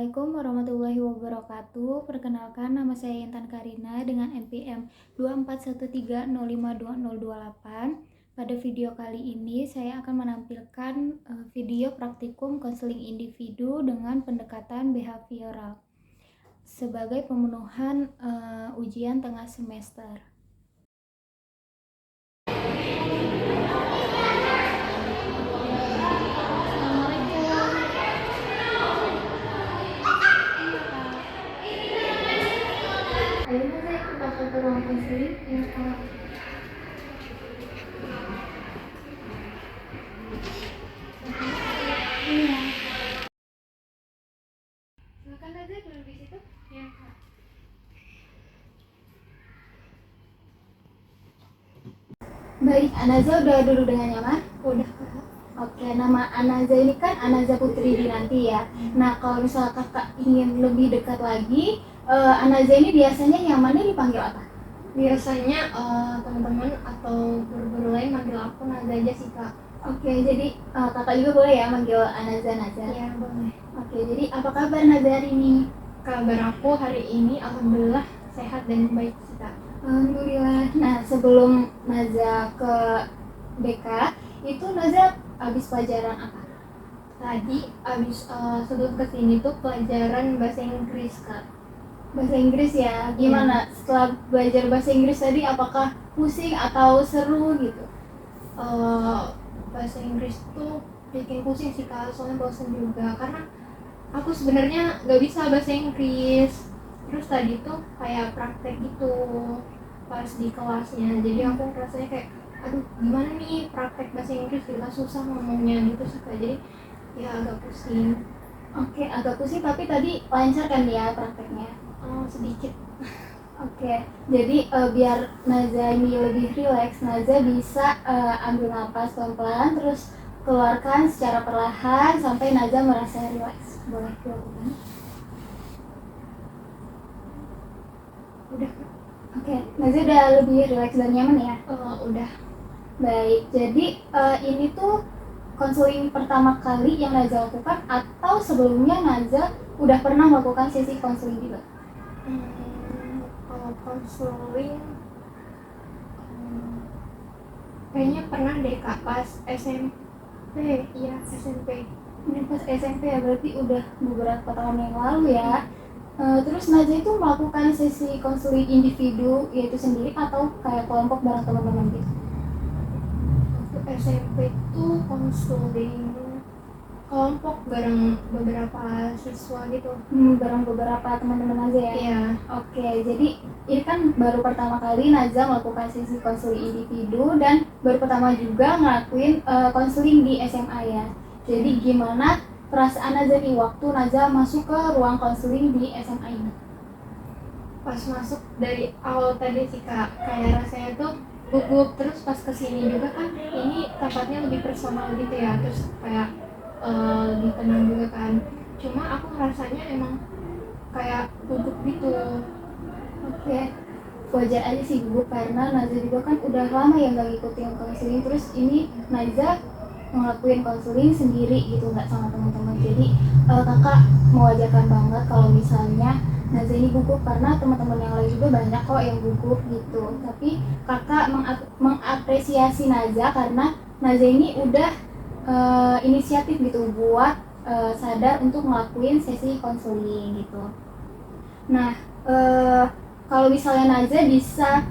Assalamualaikum warahmatullahi wabarakatuh. Perkenalkan, nama saya Intan Karina dengan NPM 2413052028. Pada video kali ini saya akan menampilkan video praktikum konseling individu dengan pendekatan behavioral sebagai pemenuhan ujian tengah semester. Akhirnya saya masuk ke ruang konseling ya Kak. Iya. Silakan aja dulu di situ. Ya Kak. Baik, Anaza udah duduk dengan nyaman? Udah Kak. Oke, nama Anaza ini kan Anaza Putri Dinanti ya. Nah, kalau misalnya kakak ingin lebih dekat lagi, Anaza ini biasanya nyamannya dipanggil apa? Biasanya teman-teman atau guru-guru lain manggil aku Naza aja sih Kak. Oke, jadi kakak juga boleh ya manggil Anaza Naza? Iya boleh. Oke, jadi apa kabar Naza hari ini? Kabar aku hari ini alhamdulillah sehat dan baik sih Kak. Alhamdulillah. Nah, sebelum Naza ke BK, itu Naza habis pelajaran apa? Tadi abis sebelum kesini tuh pelajaran bahasa Inggris Kak. Bahasa Inggris ya, gimana? Setelah belajar bahasa Inggris tadi, apakah pusing atau seru gitu? Bahasa Inggris tuh bikin pusing sih Kak, soalnya bosan juga karena aku sebenarnya nggak bisa bahasa Inggris. Terus tadi tuh kayak praktek gitu pas di kelasnya, jadi aku rasanya kayak aduh gimana nih praktek bahasa Inggris, kita susah ngomongnya gitu sih Kak, jadi ya agak pusing. Oke, agak pusing tapi tadi lancar kan ya prakteknya? Sedikit. Oke, jadi biar Naza ini lebih rileks, Naza bisa ambil napas pelan-pelan, terus keluarkan secara perlahan sampai Naza merasa rileks. Boleh keluarkan? Udah. Oke, Naza udah lebih rileks dan nyaman ya? Udah. Baik, jadi ini tuh konseling pertama kali yang Naza lakukan atau sebelumnya Naza udah pernah melakukan sesi konseling juga? Kalau konseling kayaknya pernah deh Kak pas SMP. Iya SMP. Ini pas SMP ya, berarti udah beberapa tahun yang lalu ya. Terus Naza itu melakukan sesi konseling individu yaitu sendiri atau kayak kelompok bareng teman-teman gitu? Waktu SMP tuh konseling kelompok bareng beberapa siswa gitu. Bareng beberapa teman-teman Naza ya? Iya. Oke, jadi ini kan baru pertama kali Naza melakukan sesi konseling individu dan baru pertama juga ngelakuin konseling di SMA ya. Jadi gimana perasaan Naza nih waktu Naza masuk ke ruang konseling di SMA ini? Pas masuk dari awal tadi sih Kak, kayak rasanya tuh gugup, terus pas kesini juga kan ini tempatnya lebih personal gitu ya, terus kayak lebih tenang juga kan. Cuma aku ngerasanya emang kayak gugup gitu. Oke, wajar aja sih gugup karena Naza juga kan udah lama ya nggak ngikutin konseling, terus ini Naza ngelakuin konseling sendiri gitu, nggak sama teman-teman. Jadi kakak mewajarkan banget kalau misalnya Naza ini gugup karena teman-teman yang lain juga banyak kok yang gugup gitu. Tapi kakak mengapresiasi Naza karena Naza ini udah inisiatif gitu buat sadar untuk ngelakuin sesi konseling gitu. Nah, kalau misalnya Naza bisa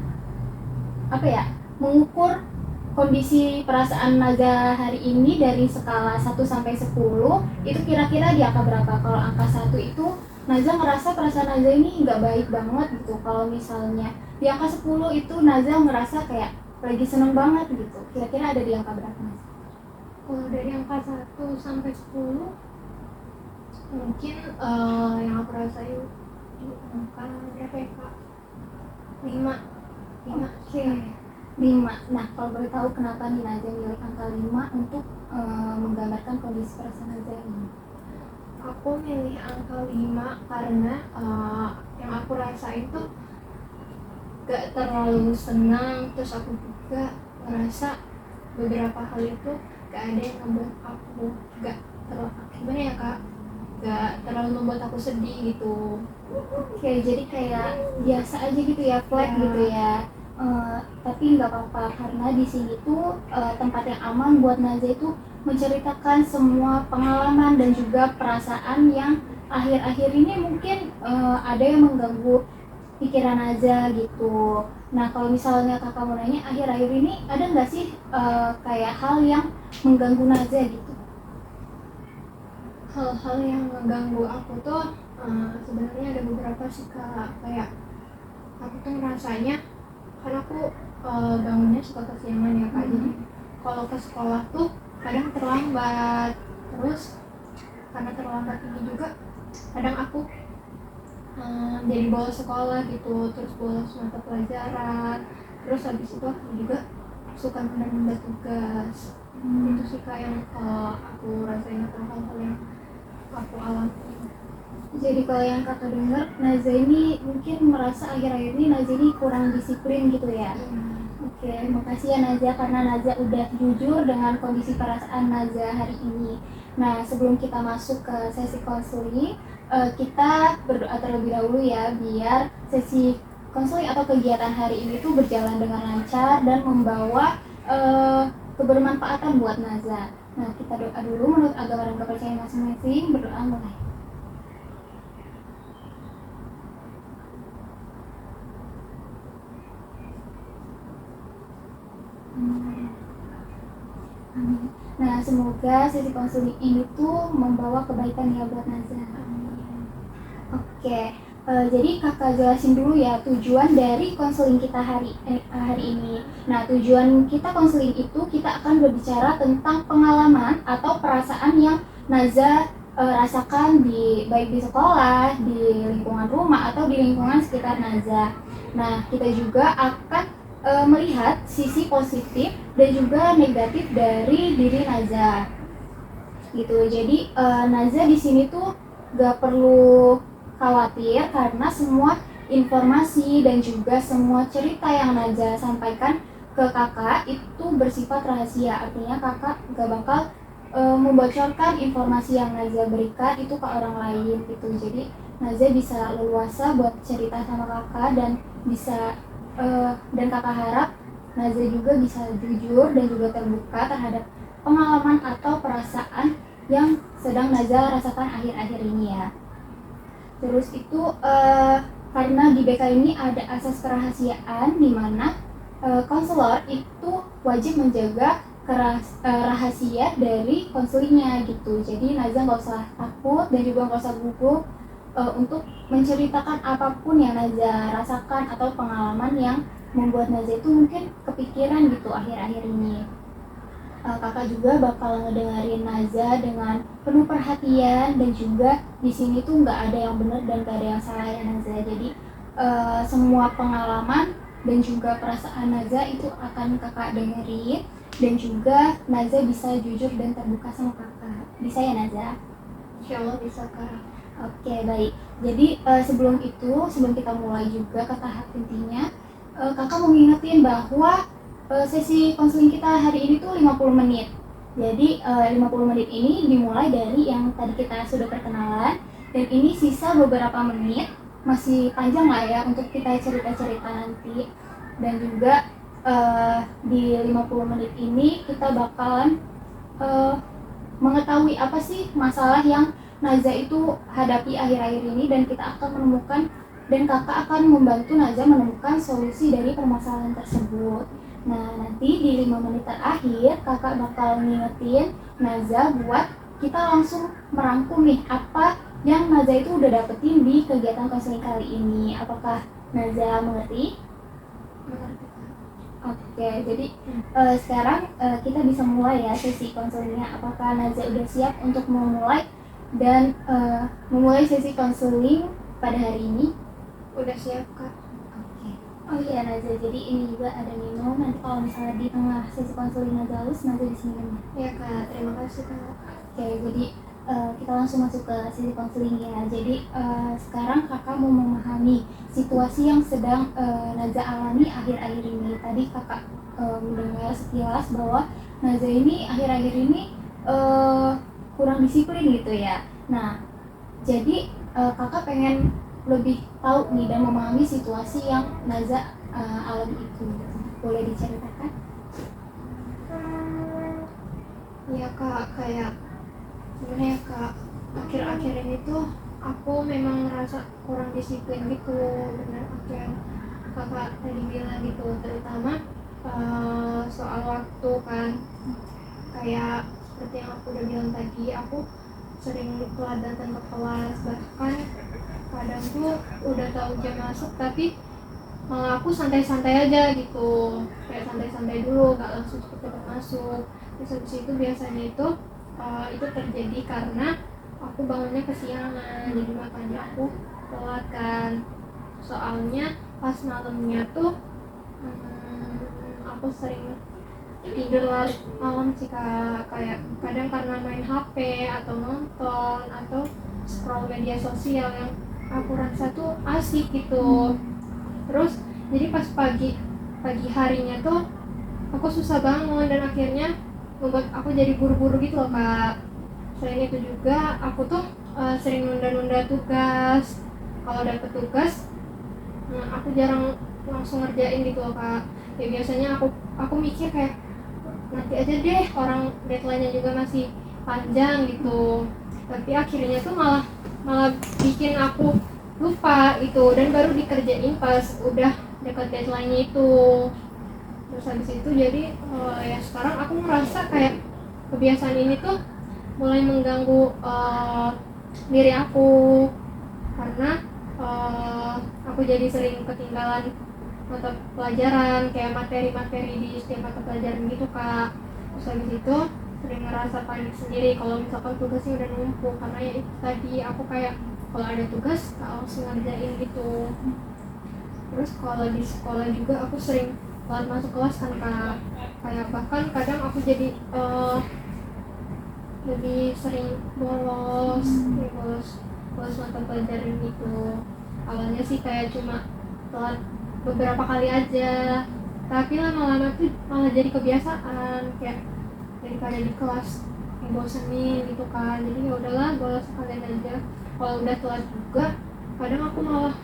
mengukur kondisi perasaan Naza hari ini dari skala 1 sampai 10, itu kira-kira di angka berapa? Kalau angka 1 itu Naza ngerasa perasaan Naza ini nggak baik banget gitu. Kalau misalnya di angka 10 itu Naza ngerasa kayak lagi seneng banget gitu. Kira-kira ada di angka berapa Naza? Kalau dari angka 1 sampai 10 mungkin yang aku rasain angka berapa ya Kak? 5. Oke. 5. Nah, kalau boleh tahu kenapa nih Naza milih angka 5 untuk menggambarkan kondisi perasaan Naza ini? Aku milih angka 5 karena yang aku rasain tuh gak terlalu senang, terus aku juga ngerasa beberapa hal itu gak ada yang ngebuat aku gak terlalu, gimana ya Kak? nggak terlalu membuat aku sedih gitu. Oke, jadi kayak biasa aja gitu ya, flat Ya. gitu ya. Tapi nggak apa-apa karena di sini tuh tempat yang aman buat Naza itu menceritakan semua pengalaman dan juga perasaan yang akhir-akhir ini mungkin ada yang mengganggu pikiran Naza gitu. Nah, kalau misalnya kakak mau nanya, akhir-akhir ini ada nggak sih kayak hal yang mengganggu Naza gitu? Hal-hal yang ngeganggu aku tuh sebenarnya ada beberapa sih Kak. Kayak aku tuh ngerasanya karena aku bangunnya suka kesiangan ya Kak. Jadi kalau ke sekolah tuh kadang terlambat. Terus karena terlambat ini juga kadang aku jadi bolos sekolah gitu, terus bolos mata pelajaran. Terus habis itu aku juga suka menunda tugas. Itu sih Kak yang aku rasain atau hal-hal yang aku alami. Jadi kalau yang kakak dengar, Naza ini mungkin merasa akhir-akhir ini Naza ini kurang disiplin gitu ya. Oke, makasih ya Naza karena Naza udah jujur dengan kondisi perasaan Naza hari ini. Nah, sebelum kita masuk ke sesi konseling, kita berdoa terlebih dahulu ya biar sesi konseling atau kegiatan hari ini tuh berjalan dengan lancar dan membawa kebermanfaatan buat Naza. Nah, kita doa dulu menurut agama dan kepercayaan masing-masing. Berdoa mulai. Amin. Nah, semoga sesi konseling ini tuh membawa kebaikan ya buat Naza. Oke, jadi kakak jelasin dulu ya tujuan dari konseling kita hari ini. Nah, tujuan kita konseling itu kita akan berbicara tentang pengalaman atau perasaan yang Naza rasakan baik di sekolah, di lingkungan rumah atau di lingkungan sekitar Naza. Nah, kita juga akan melihat sisi positif dan juga negatif dari diri Naza. Gitu. Jadi Naza di sini tuh gak perlu khawatir karena semua informasi dan juga semua cerita yang Naza sampaikan ke kakak itu bersifat rahasia. Artinya kakak gak bakal membocorkan informasi yang Naza berikan itu ke orang lain gitu. Jadi Naza bisa leluasa buat cerita sama kakak dan bisa dan kakak harap Naza juga bisa jujur dan juga terbuka terhadap pengalaman atau perasaan yang sedang Naza rasakan akhir-akhir ini ya. Terus itu karena di BK ini ada asas kerahasiaan di mana konselor itu wajib menjaga rahasia dari konselingnya gitu. Jadi Naza nggak usah takut dan juga nggak usah gugup untuk menceritakan apapun yang Naza rasakan atau pengalaman yang membuat Naza itu mungkin kepikiran gitu akhir-akhir ini. Kakak juga bakal ngedengerin Naza dengan penuh perhatian dan juga di sini tuh nggak ada yang benar dan nggak ada yang salah ya Naza. Jadi semua pengalaman dan juga perasaan Naza itu akan kakak dengerin dan juga Naza bisa jujur dan terbuka sama kakak. Bisa ya Naza? Insya Allah bisa Kak. Oke, baik. Jadi sebelum kita mulai juga ke tahap intinya, kakak mau ngingetin bahwa sesi konseling kita hari ini tuh 50 menit. Jadi 50 menit ini dimulai dari yang tadi kita sudah perkenalan dan ini sisa beberapa menit, masih panjang lah ya untuk kita cerita-cerita nanti. Dan juga di 50 menit ini kita bakalan mengetahui apa sih masalah yang Naza itu hadapi akhir-akhir ini dan kita akan menemukan dan kakak akan membantu Naza menemukan solusi dari permasalahan tersebut. Nah, nanti di 5 menit terakhir kakak bakal ngingetin Naza buat kita langsung merangkum nih apa yang Naza itu udah dapetin di kegiatan konseling kali ini. Apakah Naza mengerti? Mengerti. Oke, jadi sekarang kita bisa mulai ya sesi konselingnya. Apakah Naza udah siap untuk memulai dan memulai sesi konseling pada hari ini? Udah siap Kak. Oke. Oh iya Naza, jadi ini juga ada minum. Nanti kalau misalnya di tengah sesi konseling Naza haus, Naza di sini minum. Ya Kak, terima kasih Kak. Oke, jadi kita langsung masuk ke sesi konseling ya. Jadi sekarang kakak mau memahami situasi yang sedang Naza alami akhir-akhir ini. Tadi kakak mendengar sekilas bahwa Naza ini akhir-akhir ini kurang disiplin gitu ya. Nah, Jadi kakak pengen lebih tahu nih dan memahami situasi yang Naza alami itu. Boleh diceritakan? Ya kak, kayak gimana ya kak, akhir-akhir ini tuh aku memang ngerasa kurang disiplin gitu, benar apa yang kakak tadi bilang gitu, terutama soal waktu kan. Kayak seperti yang aku udah bilang tadi, aku sering telat datang ke kelas, bahkan kadang tuh udah tahu jam masuk tapi malah aku santai-santai aja gitu, kayak santai-santai dulu, gak langsung cepet-cepet masuk. Terus habis itu biasanya itu terjadi karena aku bangunnya kesiangan, jadi makanya aku telat kan. Soalnya pas malamnya tuh aku sering tidur larut malam sih kak, kayak kadang karena main HP atau nonton atau scroll media sosial yang aku rasa tuh asik gitu. Terus jadi pas pagi harinya tuh aku susah bangun dan akhirnya membuat aku jadi buru-buru gitu loh kak. Selain itu juga aku tuh sering nunda-nunda tugas. Kalau dapet tugas aku jarang langsung ngerjain gitu loh kak. Ya biasanya aku mikir kayak nanti aja deh, orang deadline-nya juga masih panjang gitu. Tapi akhirnya tuh malah malah bikin aku lupa itu, dan baru dikerjain pas udah dekat deadline-nya itu. Terus habis itu jadi ya sekarang aku ngerasa kayak kebiasaan ini tuh mulai mengganggu diri aku, karena aku jadi sering ketinggalan mata pelajaran, kayak materi-materi di setiap mata pelajaran gitu kak. Terus habis itu sering ngerasa panik sendiri kalau misalkan tugasnya udah numpuk, karena ya itu tadi aku kayak kalau ada tugas gak langsung ngerjain gitu. Terus kalau di sekolah juga aku sering telat masuk kelas kan kak, kayak bahkan kadang aku jadi lebih sering bolos mata pelajaran gitu. Awalnya sih kayak cuma telat beberapa kali aja, tapi lama-lama tuh malah jadi kebiasaan, kayak daripada di kelas ngebosenin gitu kan, jadi ya udahlah bolos sekalian aja. Kalau udah telat juga kadang aku malah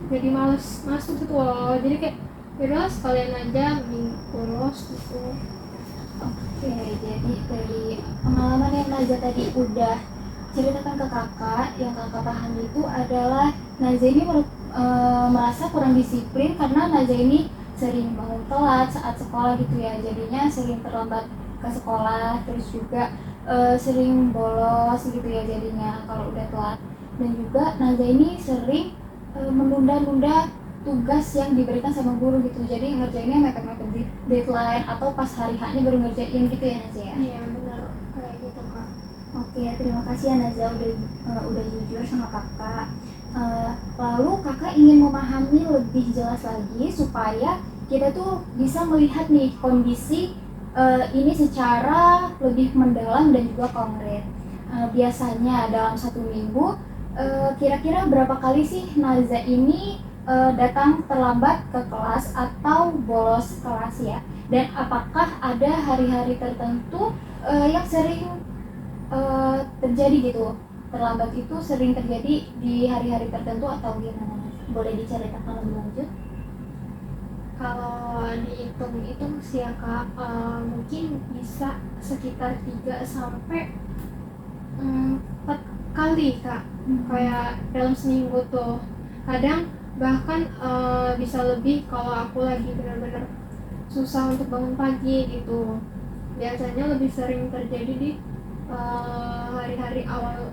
jadi males masuk gitu loh, jadi kayak ya udahlah sekalian aja mending bolos gitu. Oke, jadi dari pengalaman yang Naza tadi udah ceritakan ke kakak, yang kakak pahami itu adalah Naza ini merasa kurang disiplin karena Naza ini sering bangun telat saat sekolah gitu ya, jadinya sering terlambat ke sekolah, terus juga sering bolos gitu ya jadinya kalau udah telat. Dan juga Naza ini sering menunda-nunda tugas yang diberikan sama guru gitu, jadi ngerjainnya mepet-mepet deadline atau pas hari haknya baru ngerjain gitu ya Naza ya. Iya benar kayak gitu kak. Oke, terima kasih ya Naza udah jujur sama kakak. Lalu kakak ingin memahami lebih jelas lagi supaya kita tuh bisa melihat nih kondisi ini secara lebih mendalam dan juga konkret. Biasanya dalam satu minggu kira-kira berapa kali sih Naza ini datang terlambat ke kelas atau bolos kelas ya? Dan apakah ada hari-hari tertentu yang sering terjadi gitu? Terlambat itu sering terjadi di hari-hari tertentu atau gimana? Boleh diceritakan lebih lanjut? Kalau dihitung-hitung sih ya kak, mungkin bisa sekitar 3 sampai 4 kali kak. Kayak dalam seminggu tuh kadang bahkan bisa lebih kalau aku lagi benar-benar susah untuk bangun pagi gitu. Biasanya lebih sering terjadi di hari-hari awal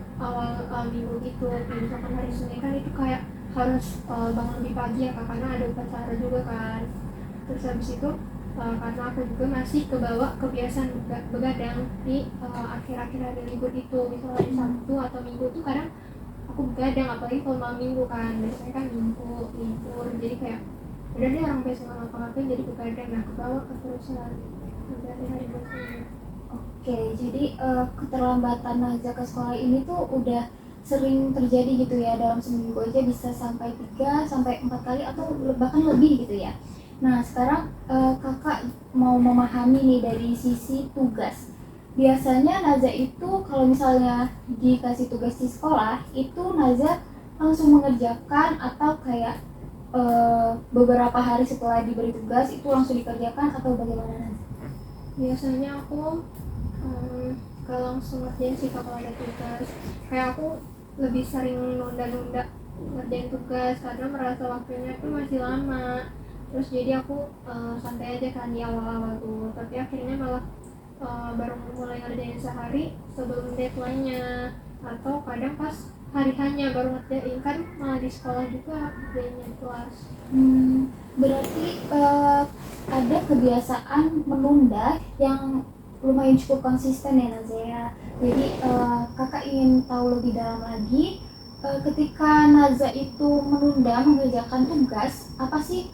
minggu gitu. Misalkan hari Senin kan itu kayak harus bangun lebih pagi ya kak, karena ada upacara juga kan. Terus habis itu karena aku juga masih kebawa kebiasaan begadang di akhir-akhir hari libur itu, misalnya hari Sabtu atau Minggu tuh kadang aku begadang, apalagi kalau malam minggu kan, biasanya kan minggu libur, jadi kayak udah deh orang biasa nggak ngapa-ngapain jadi begadang, nah kebawa keterusan dari hari berikutnya. Oke, jadi keterlambatan Naza ke sekolah ini tuh udah sering terjadi gitu ya, dalam seminggu aja bisa sampai 3 sampai 4 kali atau bahkan lebih gitu ya. Nah sekarang kakak mau memahami nih dari sisi tugas. biasanya Naza itu kalau misalnya dikasih tugas di sekolah itu Naza langsung mengerjakan atau kayak beberapa hari setelah diberi tugas itu langsung dikerjakan atau bagaimana Naza? Biasanya aku gak langsung ngerjain sih kalau ada tugas. Kayak aku lebih sering nunda-nunda ngerjain tugas karena merasa waktunya itu masih lama. Terus jadi aku santai aja kan di awal-awal tuh. Tapi akhirnya malah baru mulai ngerjain sehari sebelum deadline-nya, atau kadang pas hari hanya baru ngerjain, kan malah di sekolah juga ngerjainnya di kelas. Berarti ada kebiasaan menunda yang lumayan cukup konsisten ya Naza ya. Jadi kakak ingin tahu lebih dalam lagi, ketika Naza itu menunda mengerjakan tugas, apa sih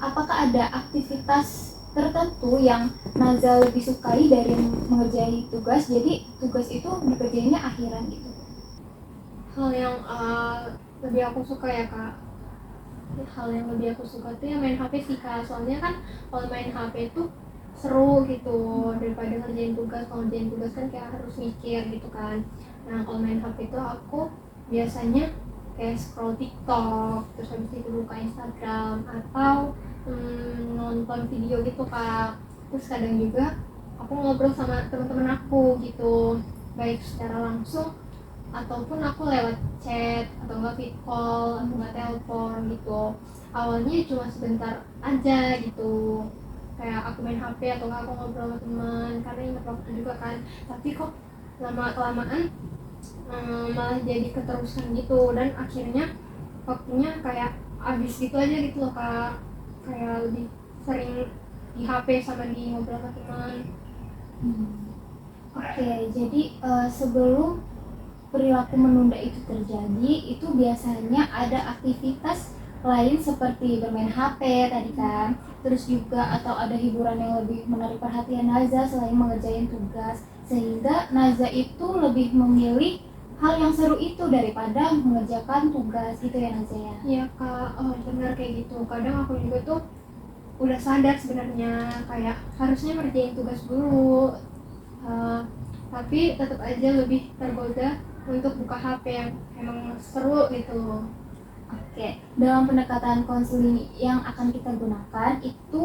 apakah ada aktivitas tertentu yang Naza lebih sukai dari mengerjai tugas, jadi tugas itu dikerjainnya akhiran gitu? Hal yang lebih aku suka ya kak, hal yang lebih aku suka tuh ya main HP sih kak. Soalnya kan kalau main HP tuh seru gitu daripada ngerjain tugas. Kalau ngerjain tugas kan kayak harus mikir gitu kan. Nah kalau main HP tuh aku biasanya kayak scroll TikTok, terus habis itu buka Instagram, atau nonton video gitu kak. Terus kadang juga aku ngobrol sama teman-teman aku gitu, baik secara langsung ataupun aku lewat chat atau enggak video call atau enggak telepon gitu. Awalnya cuma sebentar aja gitu, kayak aku main HP atau enggak aku ngobrol sama teman karena ingat waktu juga kan. Tapi kok lama kelamaan malah jadi keterusan gitu, dan akhirnya waktunya kayak habis gitu aja gitu loh kak. Kayak lebih sering di HP sama di ngobrol sama teman. Oke, jadi sebelum perilaku menunda itu terjadi, itu biasanya ada aktivitas lain seperti bermain HP tadi kan, terus juga atau ada hiburan yang lebih menarik perhatian Naza selain mengerjain tugas, sehingga Naza itu lebih memilih hal yang seru itu daripada mengerjakan tugas gitu ya Naza ya? Iya kak, benar kayak gitu. Kadang aku juga tuh udah sadar sebenarnya kayak harusnya ngerjain tugas dulu, tapi tetap aja lebih tergoda untuk buka HP yang emang seru gitu. Oke, dalam pendekatan konseling yang akan kita gunakan itu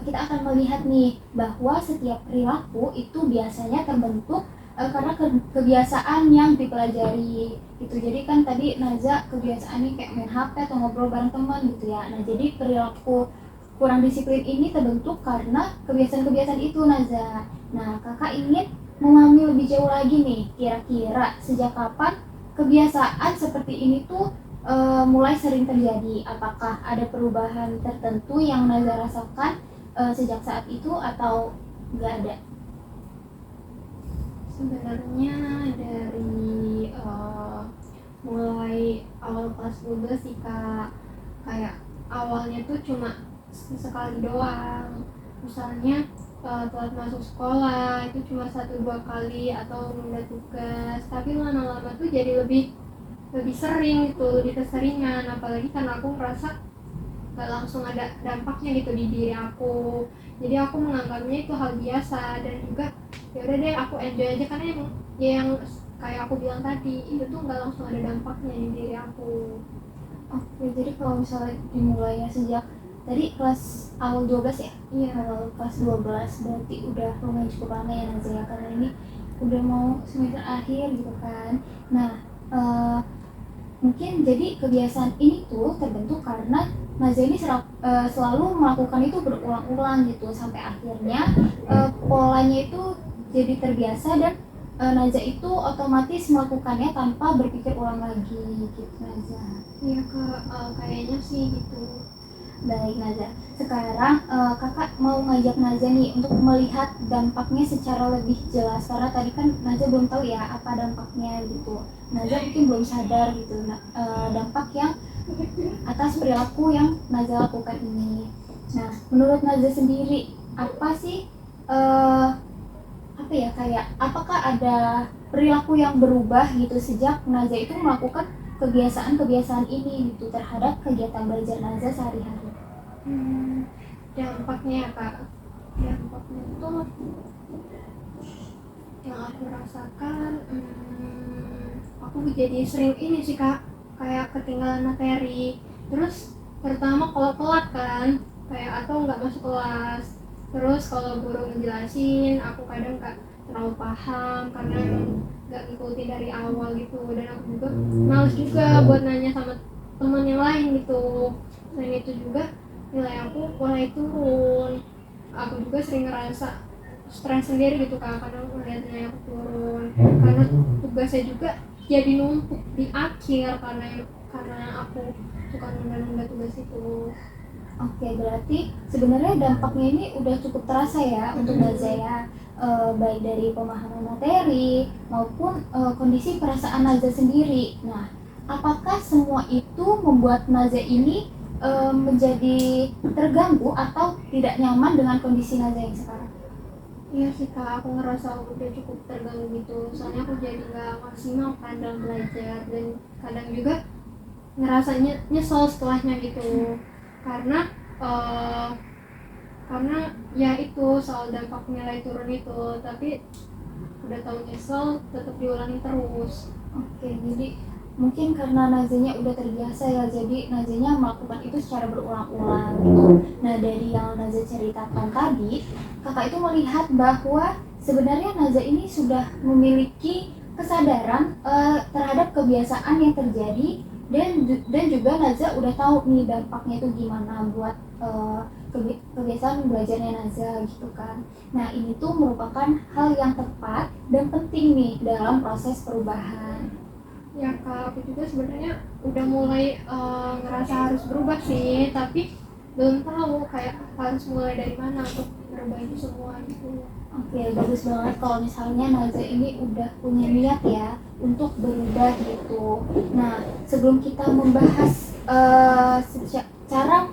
kita akan melihat nih bahwa setiap perilaku itu biasanya terbentuk karena kebiasaan yang dipelajari gitu. Jadi kan tadi Naza kebiasaannya kayak main HP atau ngobrol bareng teman gitu ya. Nah jadi perilaku kurang disiplin ini terbentuk karena kebiasaan-kebiasaan itu Naza. Nah kakak ingin memahami lebih jauh lagi nih, kira-kira sejak kapan kebiasaan seperti ini tuh mulai sering terjadi? Apakah ada perubahan tertentu yang Naza rasakan sejak saat itu atau nggak ada? Sebenarnya dari mulai awal kelas 12 sih kak. Kayak awalnya tuh cuma sekali doang, misalnya telat masuk sekolah itu cuma 1-2 kali atau nunda tugas. Tapi lama-lama tuh jadi lebih sering gitu, lebih keseringan. Apalagi karena aku merasa gak langsung ada dampaknya gitu di diri aku, jadi aku menganggapnya itu hal biasa. Dan juga ya udah deh aku enjoy aja karena yang kayak aku bilang tadi itu tuh nggak langsung ada dampaknya di diri aku. Oke, jadi kalau misalnya dimulainya sejak tadi kelas awal 12 ya? Iya. Awal kelas 12 berarti udah lumayan cukup lama ya Naza ya, karena ini udah mau semester akhir gitu kan. Nah, mungkin jadi kebiasaan ini tuh terbentuk karena Naza ini selalu melakukan itu berulang-ulang gitu sampai akhirnya polanya itu jadi terbiasa dan Naza itu otomatis melakukannya tanpa berpikir ulang lagi gitu Naza. Iya kak, kayaknya sih gitu. Baik Naza, sekarang kakak mau ngajak Naza nih untuk melihat dampaknya secara lebih jelas, karena tadi kan Naza belum tahu ya apa dampaknya gitu. Naza mungkin belum sadar gitu dampak yang atas perilaku yang Naza lakukan ini. Nah, menurut Naza sendiri apa sih apa ya, kayak apakah ada perilaku yang berubah gitu sejak Naza itu melakukan kebiasaan-kebiasaan ini gitu terhadap kegiatan belajar Naza sehari-hari? Dampaknya ya kak, dampaknya tuh Yang aku rasakan, aku jadi sering ini sih kak, kayak ketinggalan materi. Terus terutama kalau telat kan, kayak atau nggak masuk kelas. Terus kalau guru ngejelasin, aku kadang nggak terlalu paham karena emang nggak ngikutin dari awal gitu. Dan aku juga males juga buat nanya sama teman yang lain gitu. Selain itu juga nilai aku mulai turun. Aku juga sering ngerasa stres sendiri gitu kak, kadang ngeliatnya aku turun karena tugasnya juga jadi numpuk di akhir karena aku suka nunda-nunda tugas itu. Oke, berarti sebenarnya dampaknya ini udah cukup terasa ya untuk Naza ya. Baik dari pemahaman materi maupun kondisi perasaan Naza sendiri. Nah, apakah semua itu membuat Naza ini menjadi terganggu atau tidak nyaman dengan kondisi Naza yang sekarang? Iya sih kak, aku ngerasa aku udah cukup terganggu gitu, soalnya aku jadi nggak maksimal kan dalam belajar, dan kadang juga ngerasanya nyesel setelahnya gitu, karena eh, karena ya itu soal dampak nilai turun itu, tapi udah tahu nyesel tetap diulangi terus. Oke, jadi mungkin karena Nazanya udah terbiasa ya, jadi Nazanya melakukan itu secara berulang-ulang gitu. Nah, dari yang Naza ceritakan tadi, kakak itu melihat bahwa sebenarnya Naza ini sudah memiliki kesadaran terhadap kebiasaan yang terjadi, dan juga Naza udah tahu nih dampaknya itu gimana buat kebiasaan belajarnya Naza gitu kan. Nah, ini tuh merupakan hal yang tepat dan penting nih dalam proses perubahan. Ya kak, aku juga sebenarnya udah mulai ngerasa harus berubah sih, tapi belum tahu kayak harus mulai dari mana untuk merubah itu semua gitu. Oke, bagus banget kalau misalnya Naza ini udah punya niat ya untuk berubah gitu. Nah, sebelum kita membahas cara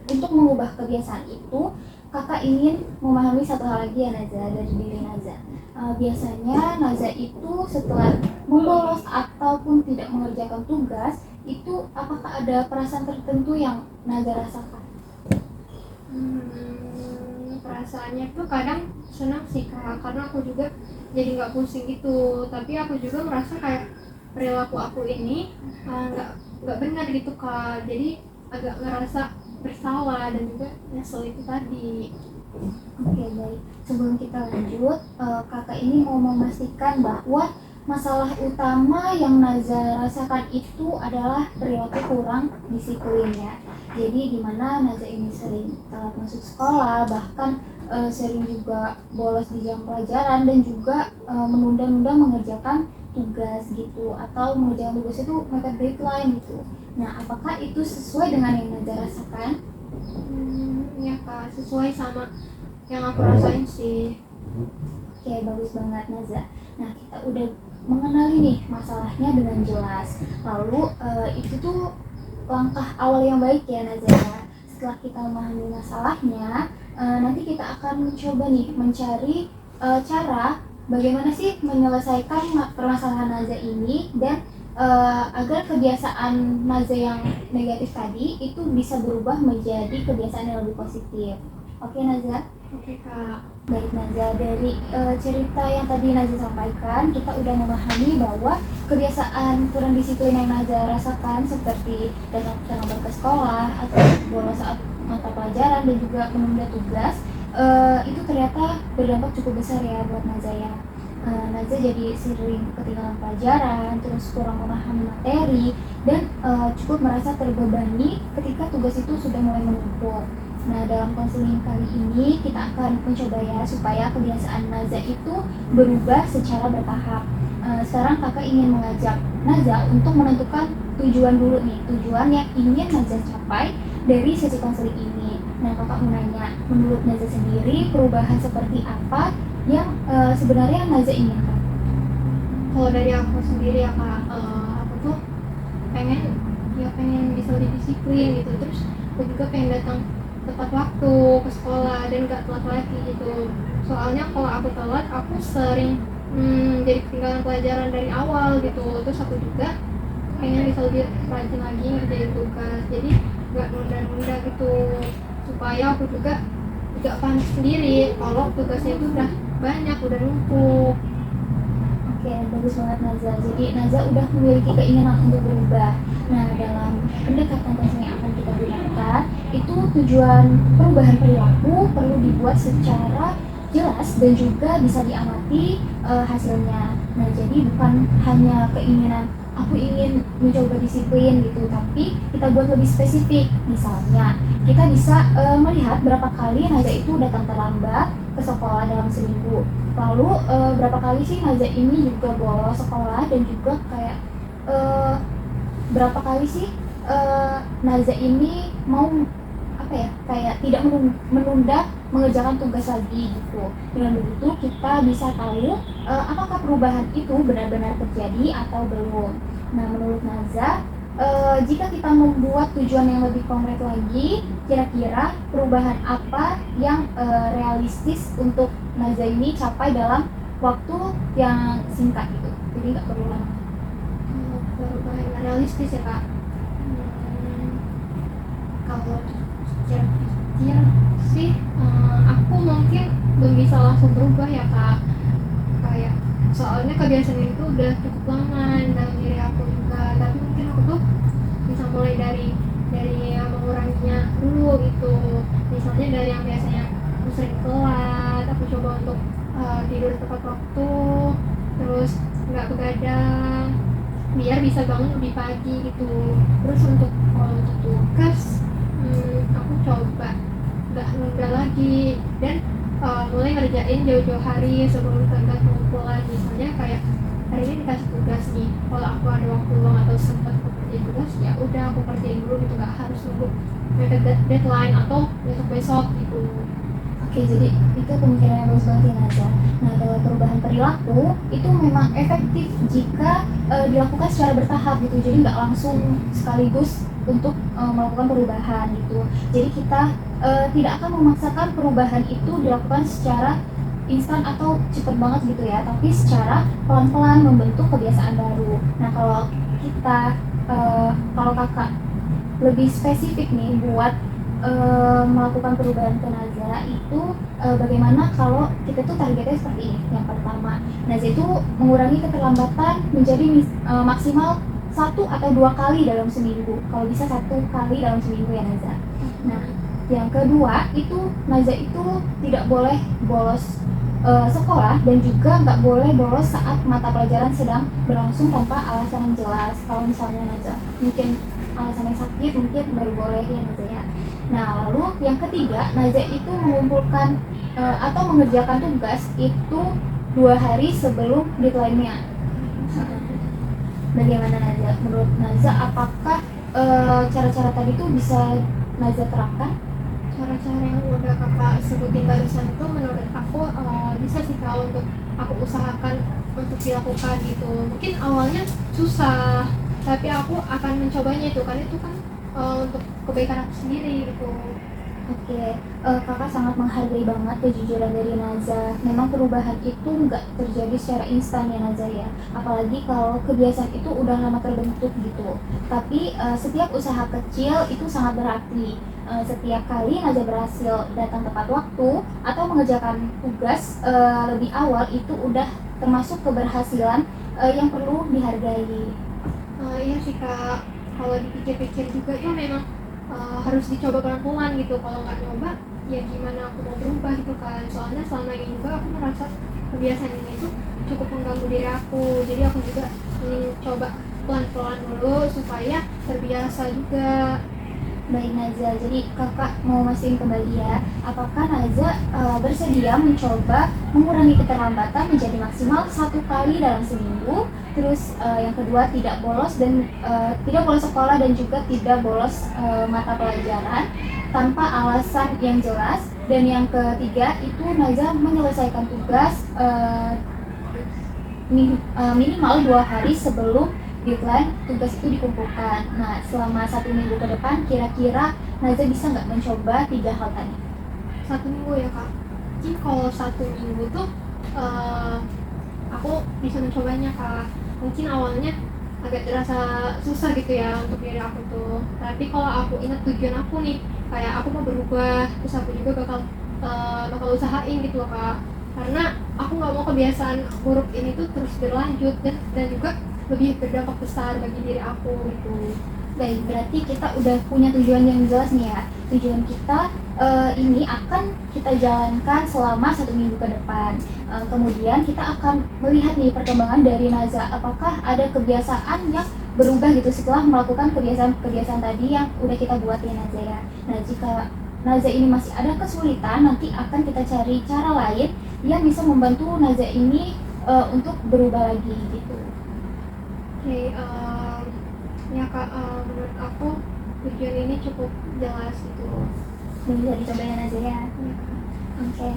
untuk mengubah kebiasaan itu, kakak ingin memahami satu hal lagi ya Naza dari diri Naza. Biasanya Naza itu setelah membolos ataupun tidak mengerjakan tugas, itu apakah ada perasaan tertentu yang Naza rasakan? Perasaannya tuh kadang senang sih kak, karena aku juga jadi nggak pusing gitu, tapi aku juga merasa kayak perilaku aku ini nggak benar gitu kak, jadi agak ngerasa bersalah dan juga nyesel itu tadi. Oke, baik. Sebelum kita lanjut, kakak ini mau memastikan bahwa masalah utama yang Naza rasakan itu adalah perilaku kurang disiplin ya. Jadi di mana Naza ini sering telat masuk sekolah, bahkan sering juga bolos di jam pelajaran dan juga menunda-nunda mengerjakan tugas gitu, atau mengerjakan tugas itu mepet deadline gitu. Nah, apakah itu sesuai dengan yang Naza rasakan? Ya kak, sesuai sama yang aku rasain sih. Oke, bagus banget Naza. Nah, kita udah mengenali nih masalahnya dengan jelas. Lalu itu tuh langkah awal yang baik ya Naza. Setelah kita memahami masalahnya, nanti kita akan mencoba nih mencari cara bagaimana sih menyelesaikan permasalahan Naza ini, dan agar kebiasaan Naza yang negatif tadi itu bisa berubah menjadi kebiasaan yang lebih positif. Oke Naza? Oke kak. Baik Naza, dari cerita yang tadi Naza sampaikan, kita udah memahami bahwa kebiasaan kurang disiplin yang Naza rasakan seperti datang terlambat ke sekolah atau bolos saat mata pelajaran dan juga menunda tugas, itu ternyata berdampak cukup besar ya buat Naza ya. Naza jadi sering ketinggalan pelajaran, terus kurang memahami materi, dan cukup merasa terbebani ketika tugas itu sudah mulai menumpuk. Nah, dalam konseling kali ini kita akan mencoba ya supaya kebiasaan Naza itu berubah secara bertahap. Sekarang kakak ingin mengajak Naza untuk menentukan tujuan dulu nih, tujuan yang ingin Naza capai dari sesi konseling ini. Nah, kakak mau nanya, menurut Naza sendiri perubahan seperti apa yang sebenarnya Naza inginkan? Kalau dari aku sendiri ya kak, aku tuh pengen bisa lebih disiplin gitu, terus aku juga pengen datang tepat waktu ke sekolah dan gak telat lagi gitu. Soalnya kalau aku telat, aku sering jadi ketinggalan pelajaran dari awal gitu. Terus aku juga pengen bisa lebih rajin lagi ngerjain tugas, jadi gak nunda-nunda gitu, supaya aku juga gak panik sendiri kalau tugasnya itu udah banyak, udah numpuk. Oke, bagus banget Naza. Jadi Naza udah memiliki keinginan untuk berubah. Nah, dalam pendekatan konseling yang akan kita gunakan, itu tujuan perubahan perilaku perlu dibuat secara jelas dan juga bisa diamati hasilnya. Nah, jadi bukan hanya keinginan aku ingin mencoba disiplin gitu, tapi kita buat lebih spesifik. Misalnya, kita bisa melihat berapa kali Naza itu datang terlambat ke sekolah dalam seminggu. Lalu berapa kali sih Naza ini juga bolos sekolah, dan juga kayak berapa kali sih Naza ini mau apa ya, kayak tidak menunda mengerjakan tugas lagi gitu. Dengan begitu kita bisa tahu apakah perubahan itu benar-benar terjadi atau belum. Nah, menurut Naza, jika kita membuat tujuan yang lebih konkret lagi, kira-kira perubahan apa yang realistis untuk Naza ini capai dalam waktu yang singkat gitu, jadi nggak perlu lama. Perubahan realistis ya kak. Kalau kecil sih aku mungkin belum bisa langsung berubah ya kak, kayak soalnya kebiasaan itu udah cukup lama dalam diri aku juga, tapi mungkin aku tuh bisa mulai dari yang menguranginya dulu gitu. Misalnya dari yang biasanya aku sering telat, aku coba untuk tidur tepat waktu, terus nggak begadang biar bisa bangun lebih pagi gitu. Terus kalau untuk tugas aku coba nggak nunda lagi, dan mulai ngerjain jauh-jauh hari sebelum tenggat pengumpulan. Misalnya kayak hari ini dikasih tugas nih, kalau aku ada waktu luang atau sempat kerjain tugas, ya udah aku kerjain dulu gitu, nggak harus nunggu mepet deadline atau besok gitu. Oke, jadi itu pemikiran yang bagus banget ya Naza. Nah, dalam perubahan perilaku itu memang efektif jika dilakukan secara bertahap gitu, jadi nggak langsung sekaligus untuk melakukan perubahan gitu. Jadi kita tidak akan memaksakan perubahan itu dilakukan secara instan atau cepet banget gitu ya, tapi secara pelan-pelan membentuk kebiasaan baru. Nah, kalau kita kalau kakak lebih spesifik nih buat melakukan perubahan ke Naza itu bagaimana kalau kita tuh targetnya seperti ini. Yang pertama, Naza itu mengurangi keterlambatan menjadi maksimal 1 atau 2 kali dalam seminggu. Kalau bisa 1 kali dalam seminggu ya Naza. Nah, yang kedua itu Naza itu tidak boleh bolos sekolah, dan juga nggak boleh bolos saat mata pelajaran sedang berlangsung tanpa alasan yang jelas. Kalau misalnya Naza mungkin alasannya sakit, mungkin baru boleh ya Naza ya. Nah, lalu yang ketiga, Naza itu mengumpulkan atau mengerjakan tugas itu 2 hari sebelum deadline-nya. Bagaimana Naza? Menurut Naza, apakah cara-cara tadi itu bisa Naza terapkan? Cara-cara yang udah kakak sebutin barusan itu menurut aku bisa sih kak untuk aku usahakan untuk dilakukan gitu. Mungkin awalnya susah, tapi aku akan mencobanya itu kan untuk kebaikan aku sendiri gitu. Oke, kakak sangat menghargai banget kejujuran dari Naza. Memang perubahan itu nggak terjadi secara instan ya Naza ya. Apalagi kalau kebiasaan itu udah lama terbentuk gitu. Tapi setiap usaha kecil itu sangat berarti. Setiap kali Naza berhasil datang tepat waktu atau mengerjakan tugas lebih awal, itu udah termasuk keberhasilan yang perlu dihargai. Iya sih kak, kalau dipikir-pikir juga ya memang harus dicoba pelan-pelan gitu. Kalau nggak coba ya gimana aku mau berubah gitu kan. Soalnya selama ini juga aku merasa kebiasaan ini tuh cukup mengganggu diri aku, jadi aku juga ingin coba pelan-pelan dulu supaya terbiasa juga. Baik Naza, jadi kakak mau mastiin kembali ya, apakah Naza bersedia mencoba mengurangi keterlambatan menjadi maksimal 1 kali dalam seminggu? Terus yang kedua, tidak bolos dan tidak bolos sekolah, dan juga tidak bolos mata pelajaran tanpa alasan yang jelas. Dan yang ketiga itu Naza menyelesaikan tugas minimal 2 hari sebelum deadline tugas itu dikumpulkan. Nah, selama 1 minggu ke depan, kira-kira Naza bisa nggak mencoba 3 hal tadi? 1 minggu ya kak. Jadi kalau 1 minggu tuh aku bisa mencobanya kak. Mungkin awalnya agak terasa susah gitu ya untuk diri aku tuh. Tapi kalau aku ingat tujuan aku nih, kayak aku mau berubah, terus aku juga bakal usahain gitu loh kak. Karena aku nggak mau kebiasaan buruk ini tuh terus berlanjut dan juga lebih berdampak besar bagi diri aku gitu. Baik, berarti kita udah punya tujuan yang jelas nih ya. Tujuan kita ini akan kita jalankan selama 1 minggu ke depan. Kemudian kita akan melihat nih perkembangan dari Naza. Apakah ada kebiasaan yang berubah gitu setelah melakukan kebiasaan-kebiasaan tadi yang udah kita buat ya Naza ya. Nah, jika Naza ini masih ada kesulitan, nanti akan kita cari cara lain yang bisa membantu Naza ini untuk berubah lagi gitu. Oke, ya Kak, menurut aku tujuan ini cukup jelas gitu. Bisa dicoba ya Naza ya. Ya, Oke,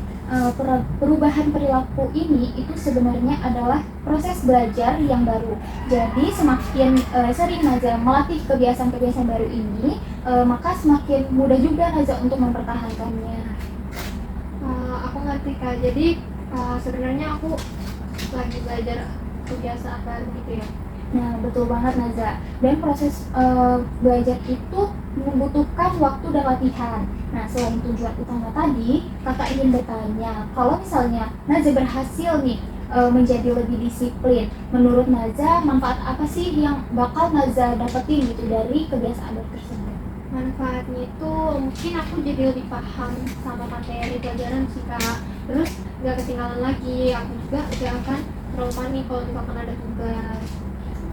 perubahan perilaku ini itu sebenarnya adalah proses belajar yang baru. Jadi semakin sering Naza melatih kebiasaan-kebiasaan baru ini, maka semakin mudah juga Naza untuk mempertahankannya. Aku ngerti Kak. Jadi sebenarnya aku lagi belajar kebiasaan baru gitu ya. Nah, betul banget Naza. Dan proses belajar itu membutuhkan waktu dan latihan. Nah, selain tujuan utama tadi, kakak ingin bertanya, kalau misalnya Naza berhasil nih menjadi lebih disiplin, menurut Naza manfaat apa sih yang bakal Naza dapetin gitu dari kebiasaan baru tersebut? Manfaatnya itu mungkin aku jadi lebih paham sama materi pelajaran sih Kak. Terus gak ketinggalan lagi, aku juga gak akan terlalu panik kalau misalkan ada tugas.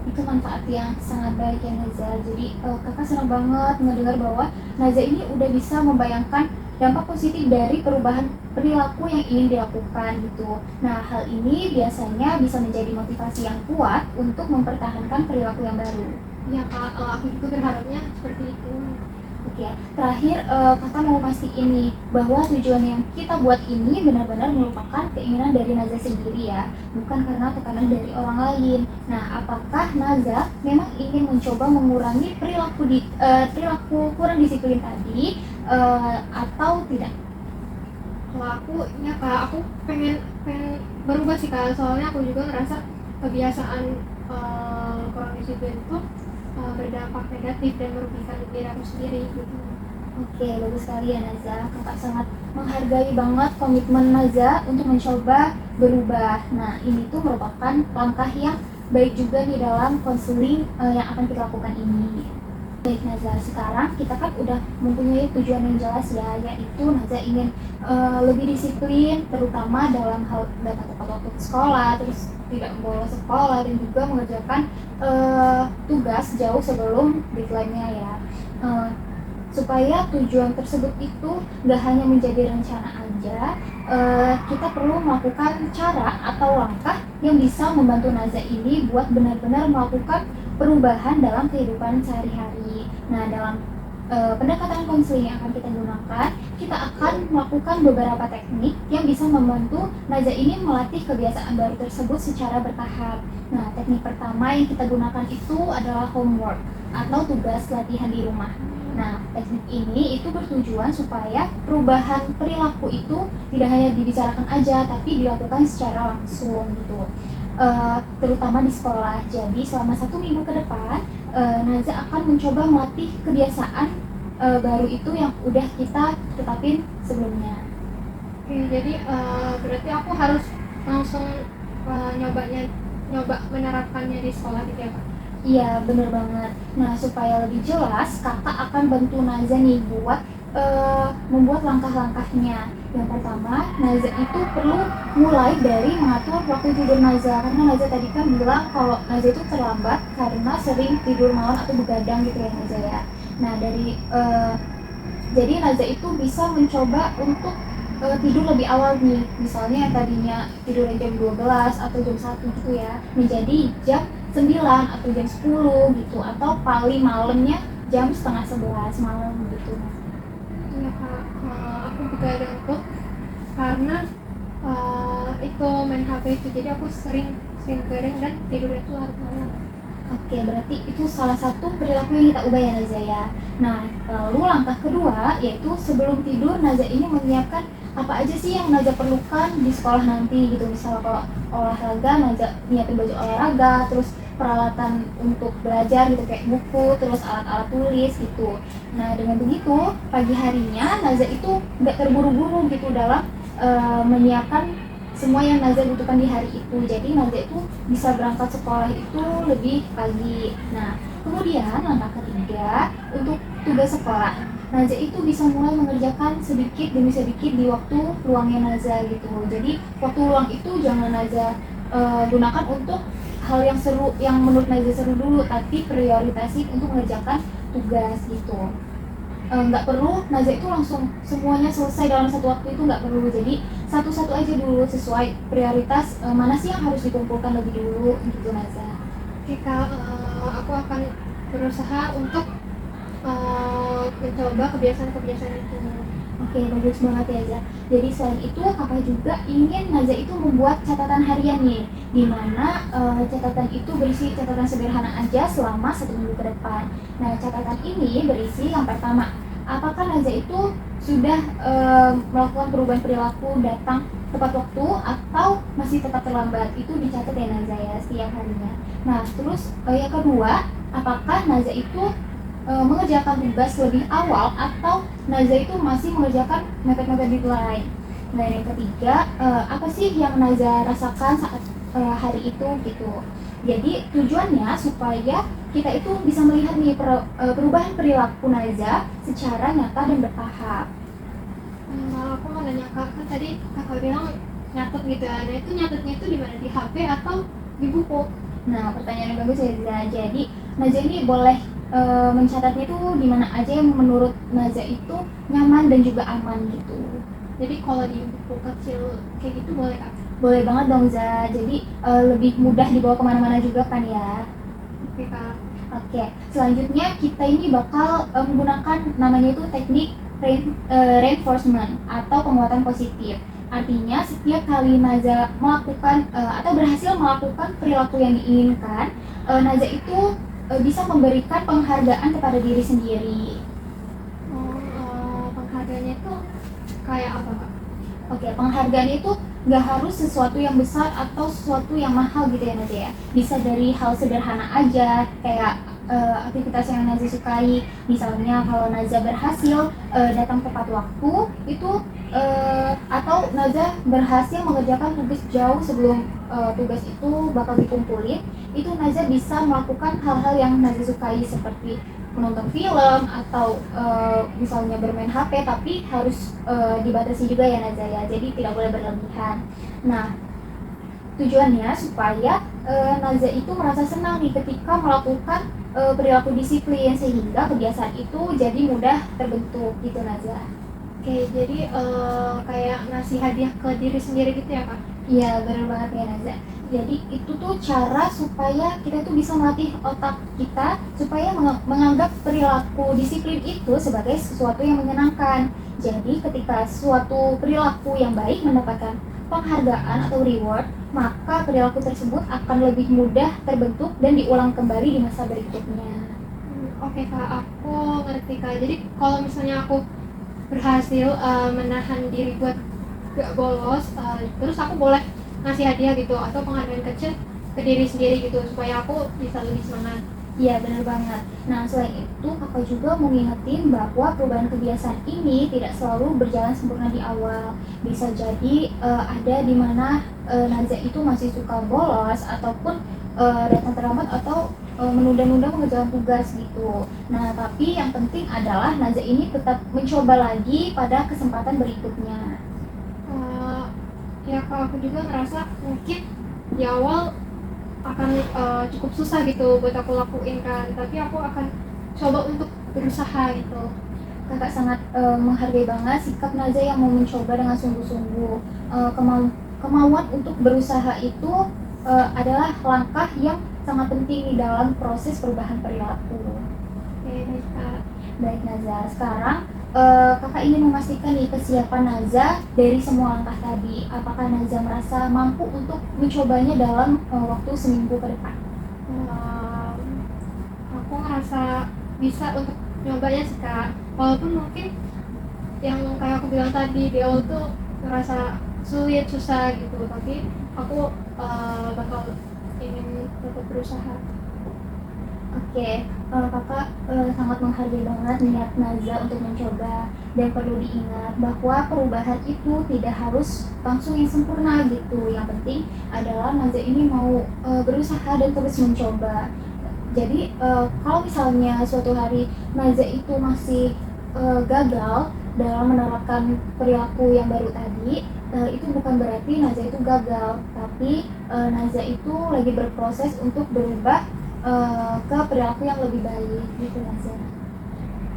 Itu manfaat yang sangat baik ya Naza. Jadi kakak senang banget mendengar bahwa Naza ini udah bisa membayangkan dampak positif dari perubahan perilaku yang ingin dilakukan gitu. Nah, hal ini biasanya bisa menjadi motivasi yang kuat untuk mempertahankan perilaku yang baru. Ya Kak, aku juga berharapnya seperti itu. Oke, terakhir kakak mau pastiin nih bahwa tujuan yang kita buat ini benar-benar merupakan keinginan dari Naza sendiri ya, bukan karena tekanan dari orang lain. Nah, apakah Naza memang ingin mencoba mengurangi perilaku kurang disiplin tadi atau tidak? Kalau aku, ya Kak, aku pengen berubah sih Kak. Soalnya aku juga ngerasa kebiasaan kurang disiplin itu berdampak negatif dan merugikan diri aku sendiri gitu. Oke, bagus sekali ya Naza. Kakak sangat menghargai banget komitmen Naza untuk mencoba berubah. Nah, ini tuh merupakan langkah yang baik juga nih dalam konseling yang akan kita lakukan ini. Baik Naza, sekarang kita kan udah mempunyai tujuan yang jelas ya, yaitu Naza ingin lebih disiplin, terutama dalam hal datang tepat waktu ke sekolah, terus tidak bolos sekolah dan juga mengerjakan tugas jauh sebelum deadline-nya ya. Supaya tujuan tersebut itu nggak hanya menjadi rencana aja, kita perlu melakukan cara atau langkah yang bisa membantu Naza ini buat benar-benar melakukan perubahan dalam kehidupan sehari-hari. Nah, dalam pendekatan konseling yang akan kita gunakan, kita akan melakukan beberapa teknik yang bisa membantu Naza ini melatih kebiasaan baru tersebut secara bertahap. Nah, teknik pertama yang kita gunakan itu adalah homework atau tugas latihan di rumah. Nah, teknik ini itu bertujuan supaya perubahan perilaku itu tidak hanya dibicarakan aja, tapi dilakukan secara langsung gitu. Terutama di sekolah. Jadi selama 1 minggu ke depan, Naza akan mencoba melatih kebiasaan baru itu yang udah kita tetapin sebelumnya. Oke, jadi berarti aku harus langsung nyoba menerapkannya di sekolah gitu ya Kak? Iya, bener banget. Nah, supaya lebih jelas, kakak akan bantu Naza nih buat membuat langkah-langkahnya. Yang pertama, Naza itu perlu mulai dari mengatur waktu tidur Naza. Karena Naza tadi kan bilang kalau Naza itu terlambat karena sering tidur malam atau begadang gitu ya Naza ya. Nah, jadi Naza itu bisa mencoba untuk tidur lebih awal nih. Misalnya tadinya tidur jam 12 atau jam 1 gitu ya, menjadi jam 9 atau jam 10 gitu, atau paling malamnya jam setengah 11 malam gitu. Iya Kak, aku juga ada untuk karena itu main HP itu, jadi aku sering begadang dan tidur itu larut malam. Oke, berarti itu salah satu perilaku yang kita ubah ya Naza ya. Nah, lalu langkah kedua yaitu sebelum tidur Naza ini menyiapkan apa aja sih yang Naza perlukan di sekolah nanti gitu. Misal kalau olahraga, Naza nyiapin baju olahraga, terus peralatan untuk belajar gitu kayak buku, terus alat-alat tulis gitu. Nah, dengan begitu pagi harinya Naza itu nggak terburu-buru gitu dalam menyiapkan semua yang Naza butuhkan di hari itu. Jadi Naza itu bisa berangkat sekolah itu lebih pagi. Nah, kemudian langkah ketiga untuk tugas sekolah. Naza itu bisa mulai mengerjakan sedikit demi sedikit di waktu luangnya Naza gitu. Jadi waktu luang itu jangan Naza gunakan untuk hal yang seru, yang menurut Naza seru dulu, tapi prioritasi untuk mengerjakan tugas gitu. Nggak perlu Naza itu langsung semuanya selesai dalam satu waktu, itu nggak perlu. Jadi satu-satu aja dulu sesuai prioritas, mana sih yang harus dikumpulkan lebih dulu gitu Naza. Oke Kak, aku akan berusaha untuk mencoba kebiasaan-kebiasaan itu. Oke, bagus banget ya Za. Jadi selain itu kakak juga ingin Naza itu membuat catatan harian nih, dimana catatan itu berisi catatan sederhana aja selama 1 minggu ke depan. Nah, catatan ini berisi yang pertama, apakah Naza itu sudah melakukan perubahan perilaku, datang tepat waktu atau masih tetap terlambat. Itu dicatat ya Naza ya setiap harinya. Nah, terus yang kedua, apakah Naza itu mengerjakan tugas lebih awal atau Naza itu masih mengerjakan mepet-mepet deadline. Nah, yang ketiga, apa sih yang Naza rasakan saat hari itu gitu. Jadi tujuannya supaya kita itu bisa melihat nih perubahan perilaku Naza secara nyata dan bertahap. Kalau aku mau nanya Kak, kan tadi Kakak bilang nyatet gitu ya. Nah itu nyatetnya itu di mana, di HP atau di buku? Nah, pertanyaan yang bagus ya Naza. Jadi Naza ini boleh mencatatnya itu di mana aja yang menurut Naza itu nyaman dan juga aman gitu. Jadi kalau di buku kecil kayak gitu boleh Kak? Boleh banget dong Za. Jadi lebih mudah dibawa kemana-mana juga kan ya. Oke Kak. Oke, selanjutnya kita ini bakal menggunakan namanya itu teknik reinforcement atau penguatan positif. Artinya setiap kali Naza melakukan atau berhasil melakukan perilaku yang diinginkan, Naza itu bisa memberikan penghargaan kepada diri sendiri. Penghargaannya itu kayak apa Kak? Oke, penghargaan itu nggak harus sesuatu yang besar atau sesuatu yang mahal gitu ya Naza ya. Bisa dari hal sederhana aja, kayak aktivitas yang Naza sukai. Misalnya kalau Naza berhasil datang tepat waktu, itu atau Naza berhasil mengerjakan tugas jauh sebelum tugas itu bakal dikumpulin, itu Naza bisa melakukan hal-hal yang Naza sukai seperti menonton film atau misalnya bermain HP, tapi harus dibatasi juga ya Naza ya, jadi tidak boleh berlebihan. Nah, tujuannya supaya Naza itu merasa senang nih ketika melakukan perilaku disiplin, sehingga kebiasaan itu jadi mudah terbentuk gitu Naza. Oke, jadi kayak ngasih hadiah ke diri sendiri gitu ya Kak? Iya, benar banget ya Naza. Jadi itu tuh cara supaya kita tuh bisa melatih otak kita supaya menganggap perilaku disiplin itu sebagai sesuatu yang menyenangkan. Jadi ketika suatu perilaku yang baik mendapatkan penghargaan atau reward, maka perilaku tersebut akan lebih mudah terbentuk dan diulang kembali di masa berikutnya. Oke Kak, aku ngerti Kak. Jadi kalau misalnya aku berhasil menahan diri buat gak bolos, terus aku boleh ngasih hadiah gitu atau penghargaan kecil ke diri sendiri gitu supaya aku bisa lebih semangat. Iya, benar banget. Nah, selain itu kakak juga mau ngingetin bahwa perubahan kebiasaan ini tidak selalu berjalan sempurna di awal. Bisa jadi ada di mana Naza itu masih suka bolos ataupun datang terlambat atau menunda-nunda mengerjakan tugas gitu. Nah, tapi yang penting adalah Naza ini tetap mencoba lagi pada kesempatan berikutnya. Ya Kak, aku juga ngerasa mungkin di awal akan cukup susah gitu buat aku lakuin kan, tapi aku akan coba untuk berusaha gitu. Kakak sangat menghargai banget sikap Naza yang mau mencoba dengan sungguh-sungguh. Kemauan untuk berusaha itu adalah langkah yang sangat penting di dalam proses perubahan perilaku. Oke, baik Kak. Baik Naza, sekarang kakak ingin memastikan nih kesiapan Naza dari semua langkah tadi. Apakah Naza merasa mampu untuk mencobanya dalam waktu seminggu ke depan? Aku ngerasa bisa untuk nyobanya sih Kak. Walaupun mungkin yang kayak aku bilang tadi di awal tuh ngerasa sulit, susah gitu, tapi aku bakal ingin tetap berusaha. Oke, kakak sangat menghargai banget niat Naza untuk mencoba, dan perlu diingat bahwa perubahan itu tidak harus langsung yang sempurna gitu. Yang penting adalah Naza ini mau berusaha dan terus mencoba. Jadi kalau misalnya suatu hari Naza itu masih gagal dalam menerapkan perilaku yang baru tadi, itu bukan berarti Naza itu gagal, tapi Naza itu lagi berproses untuk berubah ke perilaku yang lebih baik gitu Naza.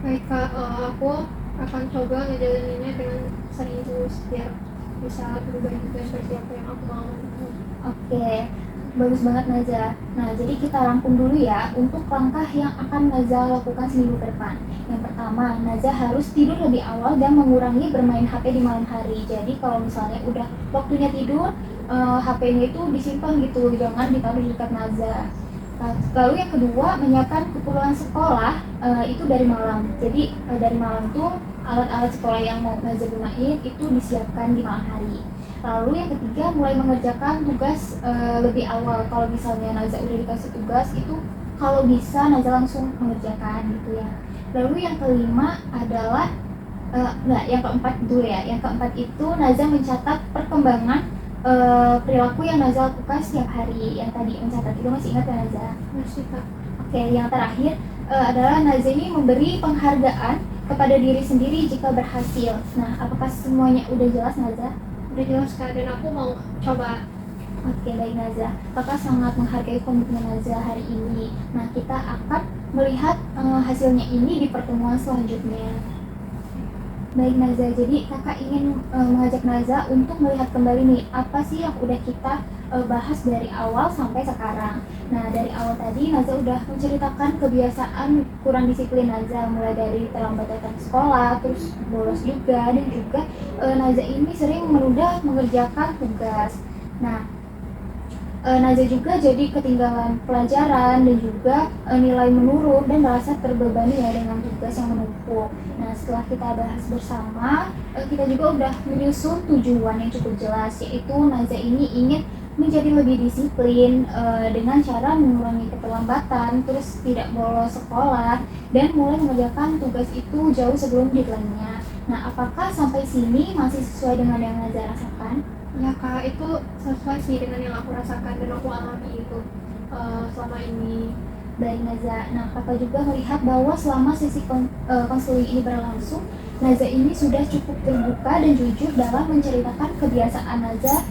Baik Kak, aku akan coba ngejalaninnya dengan serius biar bisa berubah juga seperti apa yang aku mau. Oke, bagus banget Naza. Nah, jadi kita rangkum dulu ya untuk langkah yang akan Naza lakukan seminggu ke depan. Yang pertama, Naza harus tidur lebih awal dan mengurangi bermain HP di malam hari. Jadi kalau misalnya udah waktunya tidur, HP-nya itu disimpan gitu, jangan ditaruh di dekat Naza. Lalu yang kedua, menyiapkan keperluan sekolah itu dari malam. Jadi dari malam tuh alat-alat sekolah yang mau Naza gunain itu disiapkan di malam hari. Lalu yang ketiga, mulai mengerjakan tugas lebih awal. Kalau misalnya Naza udah dikasih tugas itu kalau bisa Naza langsung mengerjakan gitu ya. Lalu yang kelima adalah yang keempat dulu ya. Yang keempat itu Naza mencatat perkembangan perilaku yang Naza lakukan setiap hari. Yang tadi mencatat itu masih ingat ya Naza? Masih Kak. Oke, yang terakhir adalah Naza ini memberi penghargaan kepada diri sendiri jika berhasil. Nah, apakah semuanya udah jelas Naza? Udah jelas Kak, dan aku mau coba. Oke, baik Naza. Kakak sangat menghargai komitmen Naza hari ini. Nah, kita akan melihat hasilnya ini di pertemuan selanjutnya. Baik Naza, jadi kakak ingin mengajak Naza untuk melihat kembali nih apa sih yang udah kita bahas dari awal sampai sekarang. Nah, dari awal tadi Naza udah menceritakan kebiasaan kurang disiplin Naza, mulai dari terlambat datang ke sekolah, terus bolos juga, dan juga Naza ini sering menunda mengerjakan tugas. Nah, Naza juga jadi ketinggalan pelajaran dan juga nilai menurun dan merasa terbebani ya dengan tugas yang menumpuk. Nah, setelah kita bahas bersama, kita juga udah menyusun tujuan yang cukup jelas, yaitu Naza ini ingin menjadi lebih disiplin dengan cara mengurangi keterlambatan, terus tidak bolos sekolah, dan mulai mengerjakan tugas itu jauh sebelum deadline-nya. Nah, apakah sampai sini masih sesuai dengan yang Naza rasakan? Ya Kak, itu sesuai sih dengan yang aku rasakan dan aku alami itu selama ini. Baik Naza, nah kakak juga melihat bahwa selama sesi konseling ini berlangsung, Naza ini sudah cukup terbuka dan jujur dalam menceritakan kebiasaan Naza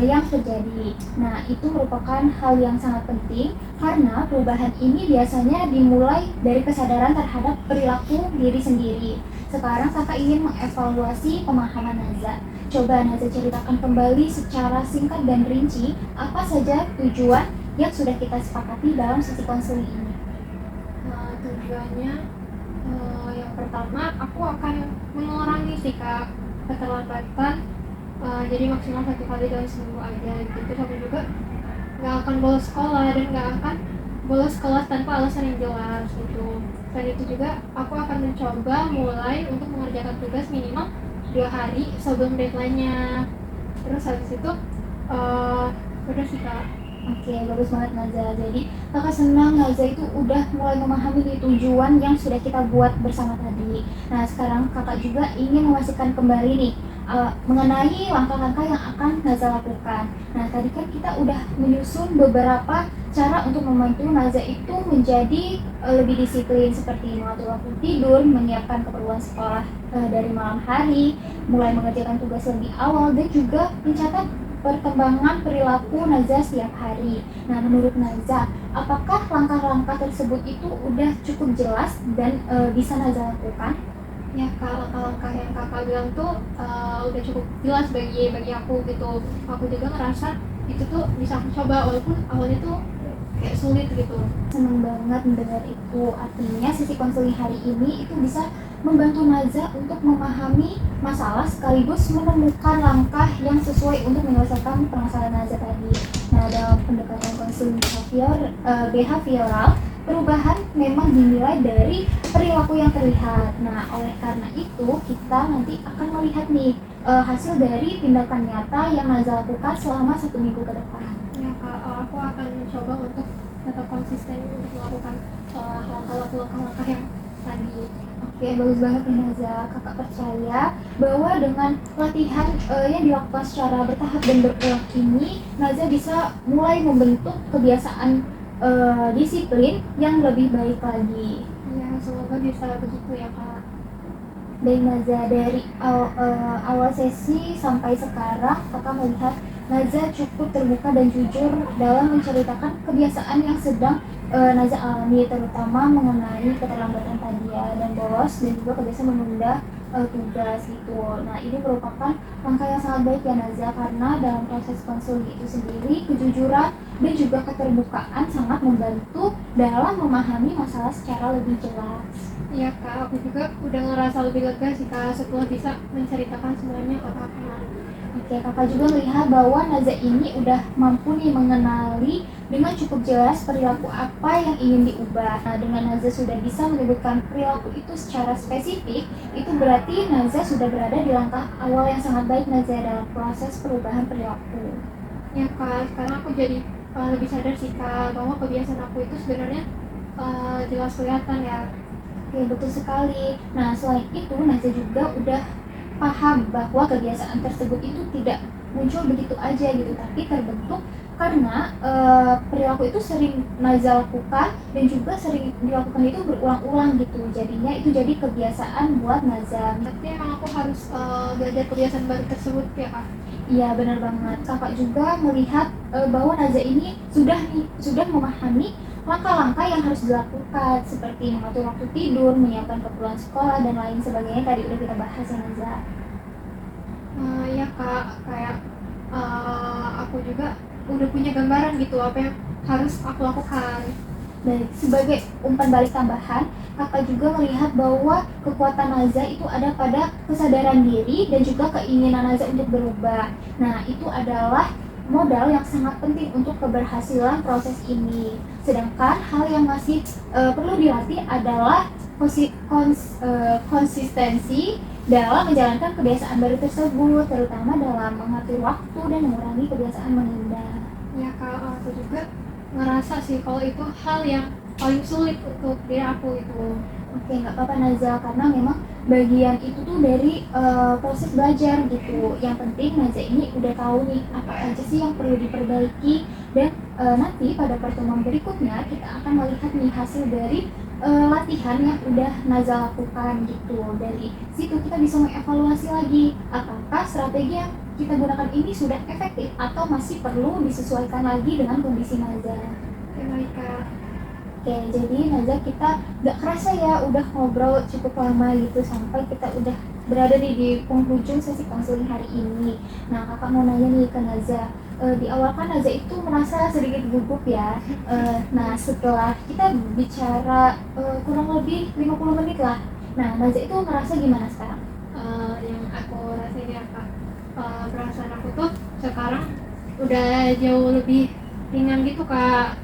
yang terjadi. Nah, itu merupakan hal yang sangat penting karena perubahan ini biasanya dimulai dari kesadaran terhadap perilaku diri sendiri. Sekarang kakak ingin mengevaluasi pemahaman Naza. Coba Naza ceritakan kembali secara singkat dan rinci apa saja tujuan yang sudah kita sepakati dalam sesi konseling ini. Tujuannya yang pertama aku akan mengurangi sih Kak keterlambatan, jadi maksimal 1 kali dalam seminggu aja gitu, sama juga nggak akan bolos sekolah dan nggak akan bolos kelas tanpa alasan yang jelas gitu. Dan itu juga aku akan mencoba mulai untuk mengerjakan tugas minimal 2 hari sebelum deadline-nya. Terus habis itu udah sih Kak. Oke, bagus banget Naza. Jadi kakak senang Naza itu udah mulai memahami nih tujuan yang sudah kita buat bersama tadi. Nah, sekarang kakak juga ingin memastikan kembali nih mengenai langkah-langkah yang akan Naza lakukan. Nah, tadi kan kita udah menyusun beberapa cara untuk membantu Naza itu menjadi lebih disiplin, seperti mengatur waktu tidur, menyiapkan keperluan sekolah dari malam hari, mulai mengerjakan tugas lebih awal, dan juga mencatat perkembangan perilaku Naza setiap hari. Nah, menurut Naza, apakah langkah-langkah tersebut itu udah cukup jelas dan bisa Naza lakukan? Ya Kak, langkah-langkah yang kakak bilang tuh udah cukup jelas bagi aku gitu. Aku juga ngerasa itu tuh bisa aku coba walaupun awalnya tuh kayak sulit gitu. Senang banget mendengar itu. Artinya sesi konseling hari ini itu bisa membantu Naza untuk memahami masalah sekaligus menemukan langkah yang sesuai untuk menyelesaikan permasalahan Naza tadi. Nah, dalam pendekatan konseling behavioral, perubahan memang dinilai dari perilaku yang terlihat. Nah, oleh karena itu kita nanti akan melihat nih hasil dari tindakan nyata yang Naza lakukan selama 1 minggu ke depan. Ya Kak, aku akan mencoba untuk tetap konsisten untuk melakukan langkah-langkah yang tadi. Oke, bagus banget nih Naza. Kakak percaya bahwa dengan latihan yang dilakukan secara bertahap dan berulang ini, Naza bisa mulai membentuk kebiasaan disiplin yang lebih baik lagi. Ya, semoga bisa begitu ya Kak. Dari Naza, dari awal sesi sampai sekarang, kakak melihat Naza cukup terbuka dan jujur dalam menceritakan kebiasaan yang sedang Naza alami, terutama mengenai keterlambatan tadi ya, dan bolos, dan juga kebiasaan menunda tugas gitu. Nah, ini merupakan langkah yang sangat baik ya Naza, karena dalam proses konseling itu sendiri, kejujuran dan juga keterbukaan sangat membantu dalam memahami masalah secara lebih jelas. Iya Kak, aku juga udah ngerasa lebih lega sih Kak setelah bisa menceritakan semuanya ke Kakak. Oke, kakak juga melihat bahwa Naza ini udah mampu nih mengenali dengan cukup jelas perilaku apa yang ingin diubah. Nah, dengan Naza sudah bisa menyebutkan perilaku itu secara spesifik, itu berarti Naza sudah berada di langkah awal yang sangat baik Naza dalam proses perubahan perilaku. Ya Kak, sekarang aku jadi lebih sadar sih Kak bahwa kebiasaan aku itu sebenarnya jelas kelihatan ya. Oke, betul sekali. Nah, selain itu Naza juga udah paham bahwa kebiasaan tersebut itu tidak muncul begitu aja gitu, tapi terbentuk karena perilaku itu sering Naza lakukan dan juga sering dilakukan itu berulang-ulang gitu, jadinya itu jadi kebiasaan buat Naza. Berarti emang aku harus belajar kebiasaan baru tersebut ya Kak? Iya, benar banget. Kakak juga melihat bahwa Naza ini sudah memahami langkah-langkah yang harus dilakukan, seperti mengatur waktu tidur, menyiapkan keperluan sekolah, dan lain sebagainya. Tadi udah kita bahas ya Naza. Iya Kak, kayak aku juga udah punya gambaran gitu apa yang harus aku lakukan. Baik, sebagai umpan balik tambahan, kakak juga melihat bahwa kekuatan Naza itu ada pada kesadaran diri dan juga keinginan Naza untuk berubah. Nah, itu adalah modal yang sangat penting untuk keberhasilan proses ini. Sedangkan hal yang masih perlu dilatih adalah konsistensi dalam menjalankan kebiasaan baru tersebut, terutama dalam mengatur waktu dan mengurangi kebiasaan menunda. Ya Kak, aku juga ngerasa sih kalau itu hal yang paling sulit untuk diri aku itu. Oke, nggak apa-apa Naza, karena memang bagian itu tuh dari proses belajar gitu. Yang penting Naza ini udah tahu nih apa aja sih yang perlu diperbaiki, dan nanti pada pertemuan berikutnya kita akan melihat nih hasil dari latihan yang udah Naza lakukan gitu. Dari situ kita bisa mengevaluasi lagi apakah strategi yang kita gunakan ini sudah efektif atau masih perlu disesuaikan lagi dengan kondisi Naza. Oke, baik Kak. Oke, jadi Naza kita gak kerasa ya udah ngobrol cukup lama gitu, sampai kita udah berada nih di penghujung sesi konseling hari ini. Nah, kakak mau nanya nih ke Naza, di awal kan Naza itu merasa sedikit gugup ya. Nah, setelah kita bicara kurang lebih 50 menit lah, nah Naza itu ngerasa gimana sekarang? Yang aku rasain ya Kak, perasaan aku tuh sekarang udah jauh lebih ringan gitu Kak.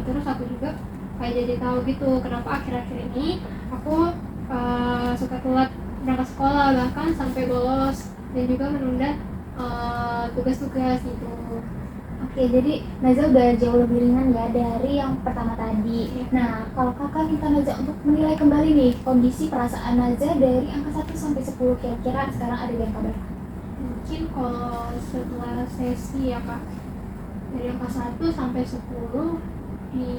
Terus aku juga kayak jadi tahu gitu kenapa akhir-akhir ini aku suka telat berangkat sekolah, bahkan sampai bolos dan juga menunda tugas-tugas gitu. Oke, jadi Naza udah jauh lebih ringan ya dari yang pertama tadi. Nah, kalau kakak minta Naza untuk menilai kembali nih kondisi perasaan Naza dari angka 1 sampai 10, kira-kira sekarang ada di angka berapa? Mungkin kalau setelah sesi ya Kak, dari angka 1 sampai 10 di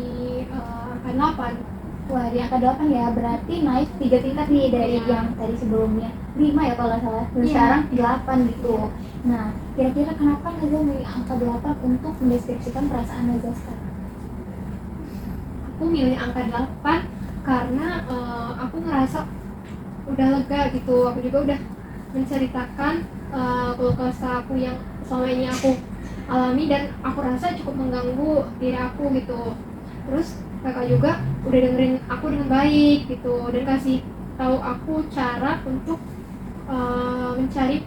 angka 8. Wah, di angka 8 ya, berarti naik 3 tingkat nih dari yang tadi sebelumnya 5 ya kalau nggak salah, dan sekarang 8 gitu. Nah, kira-kira kenapa Naza milih angka 8 untuk mendeskripsikan perasaan Naza sekarang? Aku milih angka 8 karena aku ngerasa udah lega gitu. Aku juga udah menceritakan keluh kesah aku yang selama ini aku alami dan aku rasa cukup mengganggu diri aku gitu. Terus kakak juga udah dengerin aku dengan baik gitu dan kasih tahu aku cara untuk mencari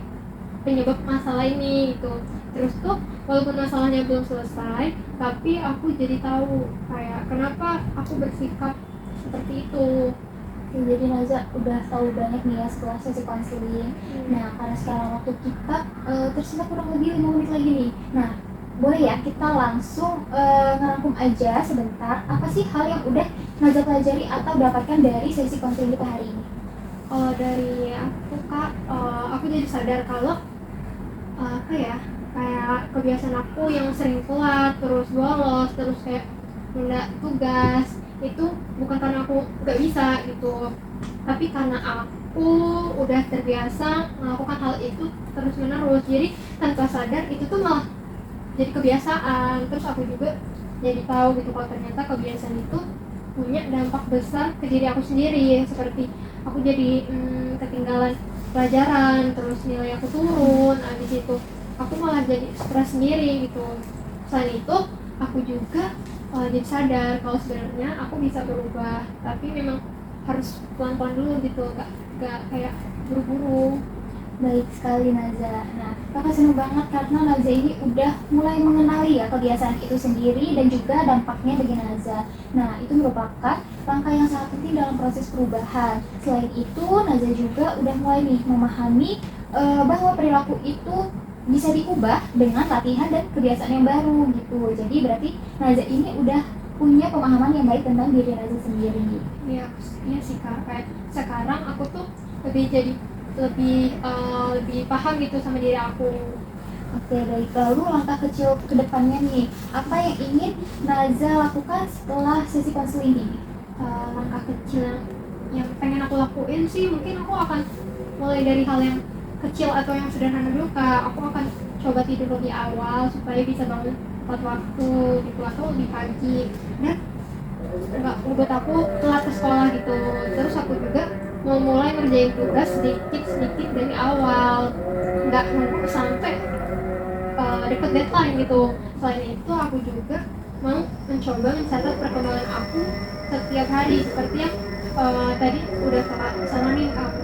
penyebab masalah ini gitu. Terus tuh walaupun masalahnya belum selesai, tapi aku jadi tahu kayak kenapa aku bersikap seperti itu. Oke, jadi Naza udah tahu banyak nih ya setelah sesi konseling. Nah, karena sekarang waktu kita tersisa kurang lebih 5 menit lagi nih. Nah, boleh ya kita langsung ngerangkum aja sebentar apa sih hal yang udah Naza pelajari atau dapatkan dari sesi konseling kita hari ini? Kalau dari aku Kak, aku jadi sadar kalau apa ya, kayak kebiasaan aku yang sering telat, terus bolos, terus kayak nunda tugas itu bukan karena aku nggak bisa gitu, tapi karena aku udah terbiasa melakukan hal itu terus menerus. Jadi tanpa sadar itu tuh malah jadi kebiasaan. Terus aku juga jadi tahu gitu kalau ternyata kebiasaan itu punya dampak besar ke diri aku sendiri, seperti aku jadi ketinggalan pelajaran, terus nilai aku turun, habis itu aku malah jadi stres sendiri gitu. Selain itu aku juga jadi sadar kalau sebenarnya aku bisa berubah, tapi memang harus pelan-pelan dulu gitu, gak kayak buru-buru. Baik sekali Naza. Nah, kakak senang banget karena Naza ini udah mulai mengenali ya kebiasaan itu sendiri dan juga dampaknya bagi Naza. Nah, itu merupakan langkah yang sangat penting dalam proses perubahan. Selain itu, Naza juga udah mulai nih memahami bahwa perilaku itu bisa diubah dengan latihan dan kebiasaan yang baru gitu. Jadi berarti Naza ini udah punya pemahaman yang baik tentang diri Naza sendiri. Iya, iya sih Kak. Kayak sekarang aku tuh lebih paham gitu sama diri aku. Oke, baik. Lalu langkah kecil ke depannya nih, apa yang ingin Naza lakukan setelah sesi konseling ini? Langkah kecil yang pengen aku lakuin sih, mungkin aku akan mulai dari hal yang kecil atau yang sederhana dulu Kak. Aku akan coba tidur lebih awal supaya bisa bangun tepat waktu gitu, atau lebih pagi, dan nggak membuat aku telat ke sekolah gitu. Terus aku juga mau mulai ngerjain tugas sedikit dari awal, nggak nunggu sampai deket deadline gitu. Selain itu aku juga mau mencoba mencatat perkembangan aku setiap hari, seperti yang tadi udah kakak saranin aku.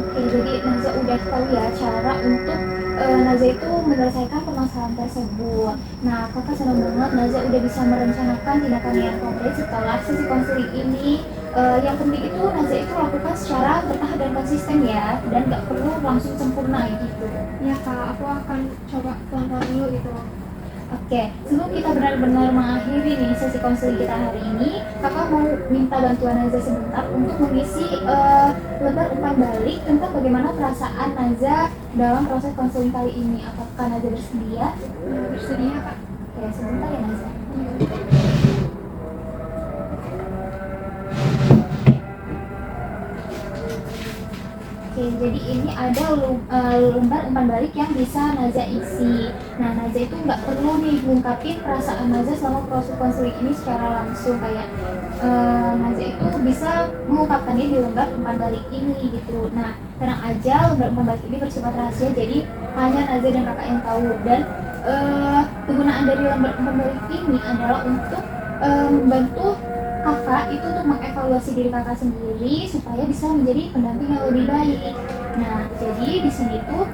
Oke, jadi Naza udah tahu ya cara untuk Naza itu menyelesaikan permasalahan tersebut. Nah, kakak senang banget Naza udah bisa merencanakan tindakan yang konkret setelah sesi konseling ini. Yang penting itu Naza itu lakukan secara bertahap dan konsisten ya, dan nggak perlu langsung sempurna gitu. Ya Kak, aku akan coba pelan-pelan dulu gitu. Oke, sebelum kita benar-benar mengakhiri nih sesi konseling kita hari ini, kakak mau minta bantuan Naza sebentar untuk mengisi lembar umpan balik tentang bagaimana perasaan Naza dalam proses konseling kali ini. Apakah Naza bersedia? Bersedia Kak. Oke, sebentar ya Naza. Oke, jadi ini ada lembar umpan balik yang bisa Naza isi. Nah, Naza itu nggak perlu nih ngungkapin perasaan Naza selama proses konseling ini secara langsung, kayak Naza itu bisa mengungkapkannya di lembar umpan balik ini gitu. Nah, tenang aja, lembar umpan balik ini bersifat rahasia, jadi hanya Naza dan kakak yang tahu. Dan kegunaan dari lembar umpan balik ini adalah untuk membantu kakak itu untuk mengevaluasi diri kakak sendiri supaya bisa menjadi pendamping yang lebih baik. Nah, jadi di sini tuh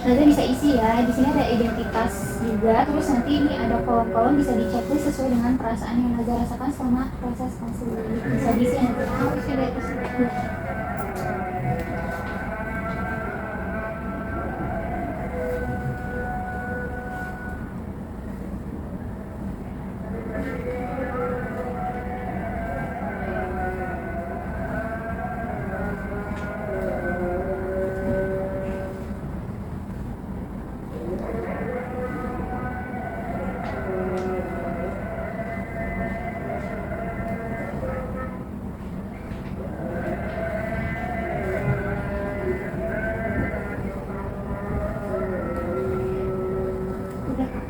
Naza bisa isi ya. Di sini ada identitas juga. Terus nanti ini ada kolom-kolom bisa dicek sesuai dengan perasaan yang Naza rasakan selama proses konseling. Bisa diisi nanti. Bisa dari sini. Udah Kak.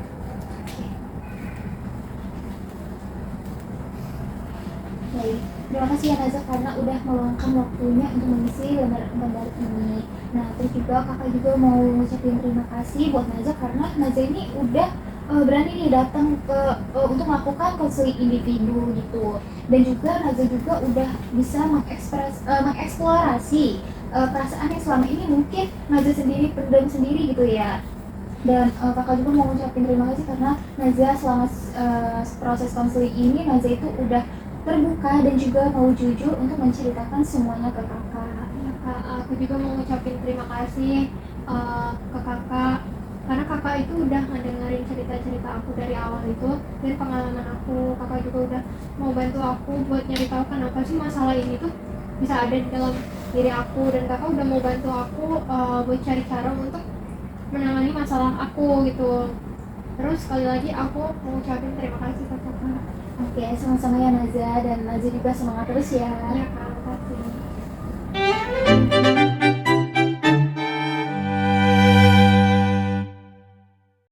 Baik, terima kasih ya Naza karena udah meluangkan waktunya untuk mengisi lembar umpan balik ini. Nah, terus juga kakak juga mau ngucapin terima kasih buat Naza karena Naza ini udah berani nih datang ke untuk melakukan konseling individu gitu. Dan juga Naza juga udah bisa mengeksplorasi perasaan yang selama ini mungkin Naza sendiri pendam sendiri gitu ya. Dan kakak juga mau ngucapin terima kasih karena Naza selama proses konseling ini Naza itu udah terbuka dan juga mau jujur untuk menceritakan semuanya ke kakak. Ya Kak, aku juga mau ngucapin terima kasih ke kakak karena kakak itu udah ngedengerin cerita-cerita aku dari awal itu dan pengalaman aku. Kakak juga udah mau bantu aku buat nyari tahu kenapa sih masalah ini tuh bisa ada di dalam diri aku, dan kakak udah mau bantu aku buat cari cara untuk menangani masalah aku gitu. Terus sekali lagi aku mau ucapin terima kasih ke kakak. Oke, sama-sama ya Naza, dan Naza juga semangat terus ya. Iya kak.